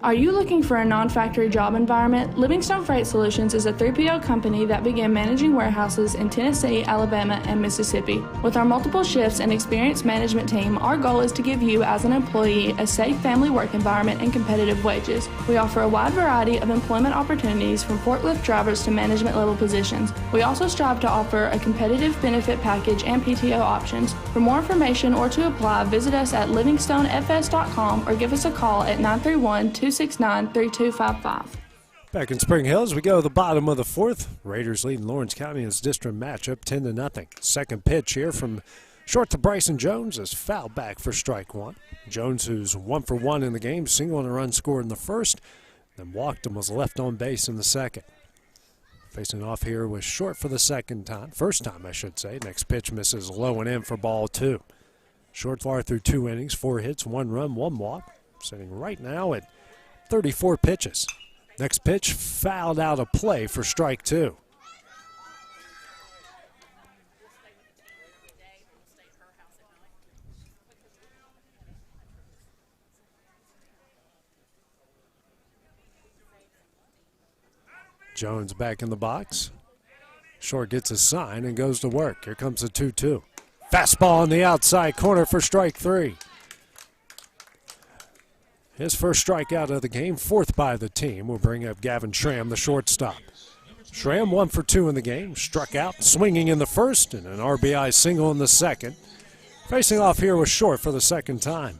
Are you looking for a non-factory job environment? Livingstone Freight Solutions is a 3PL company that began managing warehouses in Tennessee, Alabama, and Mississippi. With our multiple shifts and experienced management team, our goal is to give you, as an employee, a safe family work environment and competitive wages. We offer a wide variety of employment opportunities from forklift drivers to management level positions. We also strive to offer a competitive benefit package and PTO options. For more information or to apply, visit us at livingstonefs.com or give us a call at 931-269-3255. Back in Spring Hill as we go to the bottom of the fourth. Raiders leading Lawrence County in its district matchup 10-0. Second pitch here from short to Bryson Jones is fouled back for strike one. Jones, who's 1 for 1 in the game, single on a run scored in the first, then walked and was left on base in the second. Facing off here was short for the first time I should say. Next pitch misses low and in for ball 2. Short far through 2 innings, 4 hits, 1 run, 1 walk. Sitting right now at 34 pitches. Next pitch fouled out of play for strike 2. Jones back in the box. Short gets a sign and goes to work. Here comes the 2-2. Fastball on the outside corner for strike 3. His first strikeout of the game, 4th by the team, will bring up Gavin Schramm, the shortstop. Schramm 1 for 2 in the game, struck out, swinging in the first, and an RBI single in the second. Facing off here was Short for the second time.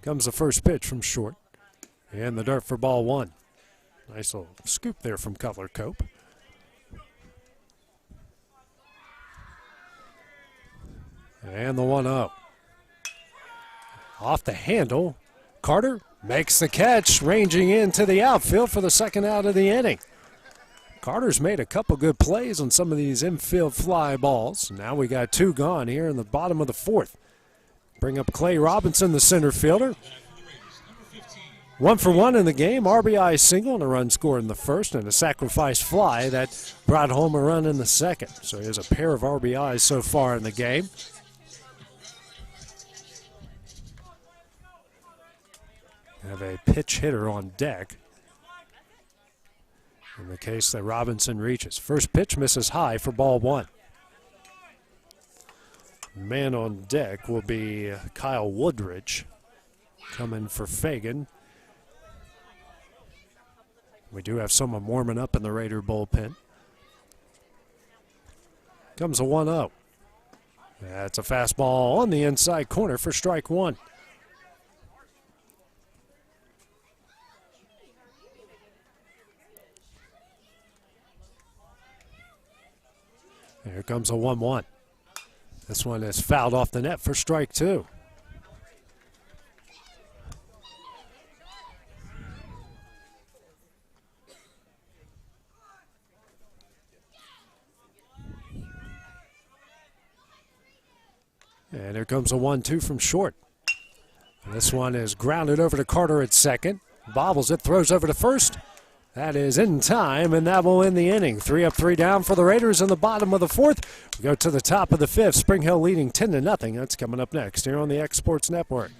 Comes the first pitch from Short, and the dirt for ball 1. Nice little scoop there from Cutler Cope. And the 1-0. Off the handle, Carter makes the catch, ranging into the outfield for the second out of the inning. Carter's made a couple good plays on some of these infield fly balls. Now we got 2 gone here in the bottom of the 4th. Bring up Clay Robinson, the center fielder. 1 for 1 in the game, RBI single and a run scored in the first, and a sacrifice fly that brought home a run in the second. So he has a pair of RBIs so far in the game. Have a pitch hitter on deck in the case that Robinson reaches. First pitch misses high for ball 1. Man on deck will be Kyle Woodridge coming for Fagan. We do have someone warming up in the Raider bullpen. Comes a 1-0. That's a fastball on the inside corner for strike 1. Here comes a 1-1. This one is fouled off the net for strike 2. And here comes a 1-2 from Short. This one is grounded over to Carter at second. Bobbles it, throws over to first. That is in time, and that will end the inning. 3 up, 3 down for the Raiders in the bottom of the 4th. We go to the top of the 5th. Spring Hill leading 10-0. That's coming up next here on the X Sports Network.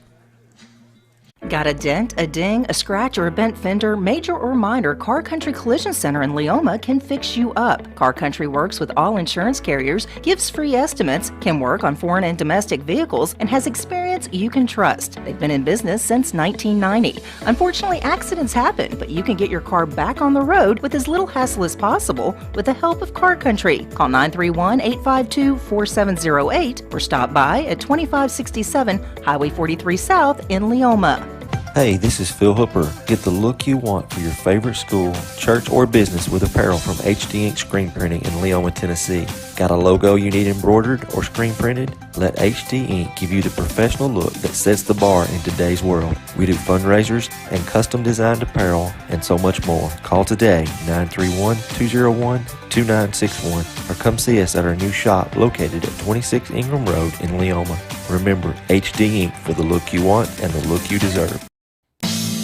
Got a dent, a ding, a scratch, or a bent fender? Major or minor, Car Country Collision Center in Leoma can fix you up. Car Country works with all insurance carriers, gives free estimates, can work on foreign and domestic vehicles, and has experience you can trust. They've been in business since 1990. Unfortunately, accidents happen, but you can get your car back on the road with as little hassle as possible with the help of Car Country. Call 931-852-4708 or stop by at 2567 Highway 43 South in Leoma. Hey, this is Phil Hooper. Get the look you want for your favorite school, church, or business with apparel from HD Ink Screen Printing in Leoma, Tennessee. Got a logo you need embroidered or screen printed? Let HD Ink give you the professional look that sets the bar in today's world. We do fundraisers and custom designed apparel and so much more. Call today, 931-201-2961, or come see us at our new shop located at 26 Ingram Road in Leoma. Remember, HD Ink for the look you want and the look you deserve.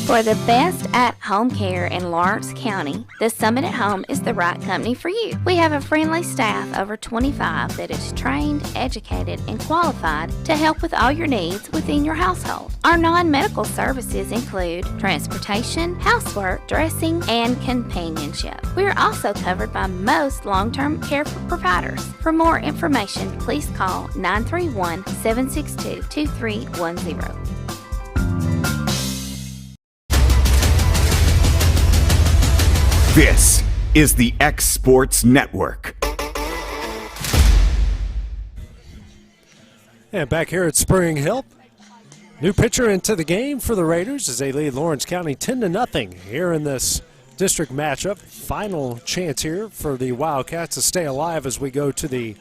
For the best at-home care in Lawrence County, the Summit at Home is the right company for you. We have a friendly staff over 25 that is trained, educated, and qualified to help with all your needs within your household. Our non-medical services include transportation, housework, dressing, and companionship. We are also covered by most long-term care providers. For more information, please call 931-762-2310. This is the X Sports Network. And back here at Spring Hill, new pitcher into the game for the Raiders as they lead Lawrence County 10-0 here in this district matchup. Final chance here for the Wildcats to stay alive as we go to the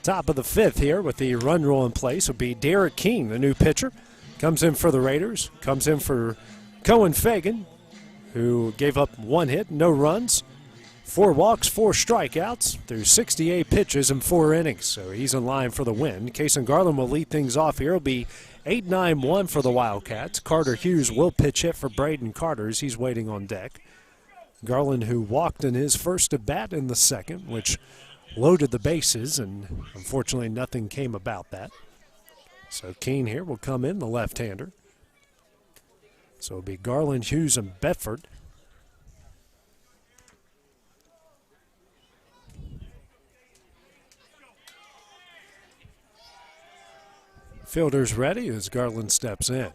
top of the fifth here with the run rule in place. Will be Derek King, the new pitcher. Comes in for the Raiders, comes in for Cohen Fagan, who gave up 1 hit, no runs, 4 walks, 4 strikeouts through 68 pitches in 4 innings. So he's in line for the win. Kason Garland will lead things off here. It'll be 8-9-1 for the Wildcats. Carter Hughes will pitch hit for Braden Carters. He's waiting on deck. Garland, who walked in his first at bat in the second, which loaded the bases, and unfortunately nothing came about that. So Keene here will come in, the left-hander. So it'll be Garland, Hughes, and Bedford. Fielders ready as Garland steps in.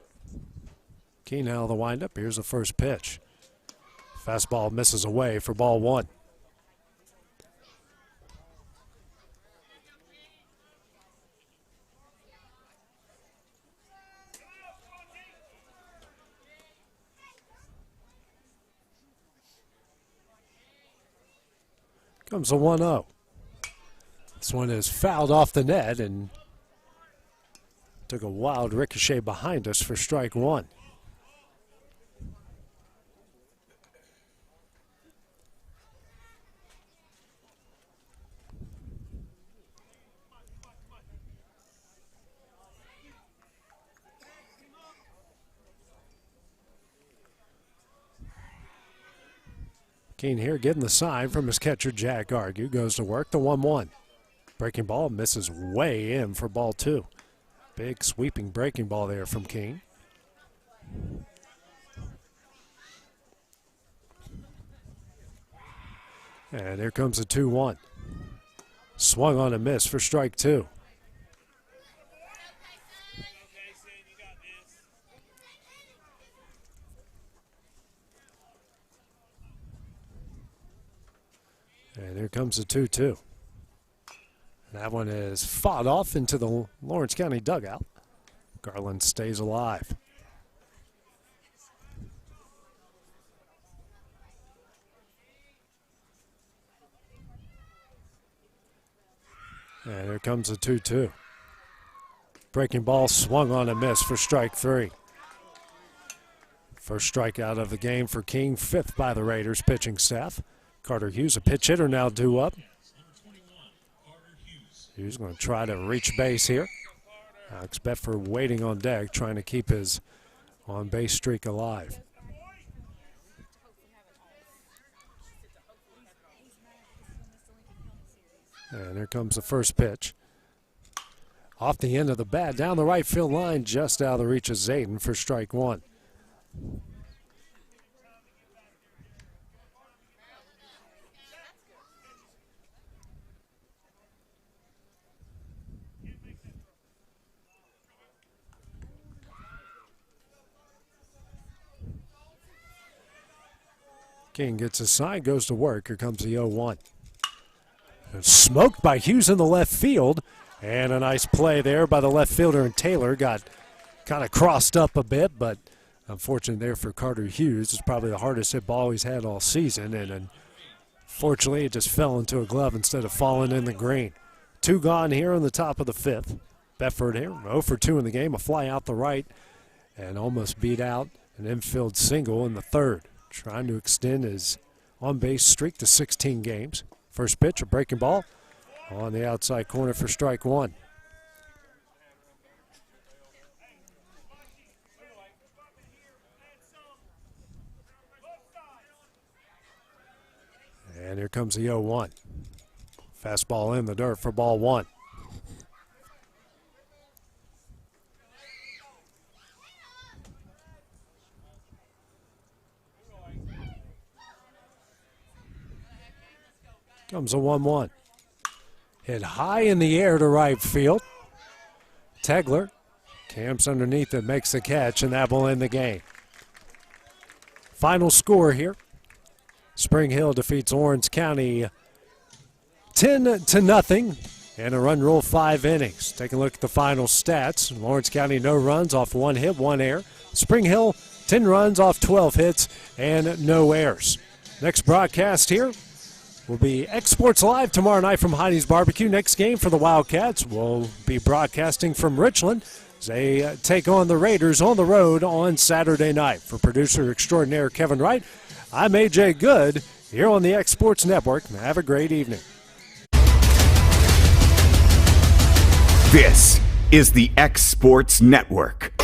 Keene out of the windup. Here's the first pitch. Fastball misses away for ball 1. Comes a 1-0. This one is fouled off the net and took a wild ricochet behind us for strike 1. Keene here getting the sign from his catcher, Jack Argue. Goes to work, the 1-1. Breaking ball misses way in for ball 2. Big sweeping breaking ball there from Keene. And here comes the 2-1. Swung on a miss for strike 2. And here comes the 2-2. That one is fought off into the Lawrence County dugout. Garland stays alive. And here comes the 2-2. Breaking ball swung on a miss for strike 3. First strikeout of the game for King, 5th by the Raiders pitching staff. Carter Hughes, a pitch hitter, now due up. Hughes going to try to reach base here. Alex Bedford waiting on deck, trying to keep his on-base streak alive. And here comes the first pitch. Off the end of the bat, down the right field line, just out of the reach of Zayden for strike 1. King gets his sign, goes to work. Here comes the 0-1. Smoked by Hughes in the left field. And a nice play there by the left fielder, and Taylor got kind of crossed up a bit, but unfortunately there for Carter Hughes. It's probably the hardest hit ball he's had all season, and unfortunately it just fell into a glove instead of falling in the green. 2 gone here in the top of the 5th. Bedford here, 0 for 2 in the game, a fly out the right, and almost beat out an infield single in the 3rd. Trying to extend his on-base streak to 16 games. First pitch, a breaking ball on the outside corner for strike 1. And here comes the 0-1. Fastball in the dirt for ball one. Comes a 1-1. Hit high in the air to right field. Tegler camps underneath it, makes the catch, and that will end the game. Final score here. Spring Hill defeats Lawrence County 10-0 and a run rule 5 innings. Take a look at the final stats. Lawrence County no runs off 1 hit, 1 error. Spring Hill 10 runs off 12 hits and no errors. Next broadcast here will be X Sports Live tomorrow night from Heidi's Barbecue. Next game for the Wildcats will be broadcasting from Richland as they take on the Raiders on the road on Saturday night. For producer extraordinaire Kevin Wright, I'm AJ Good here on the X Sports Network. Have a great evening. This is the X Sports Network.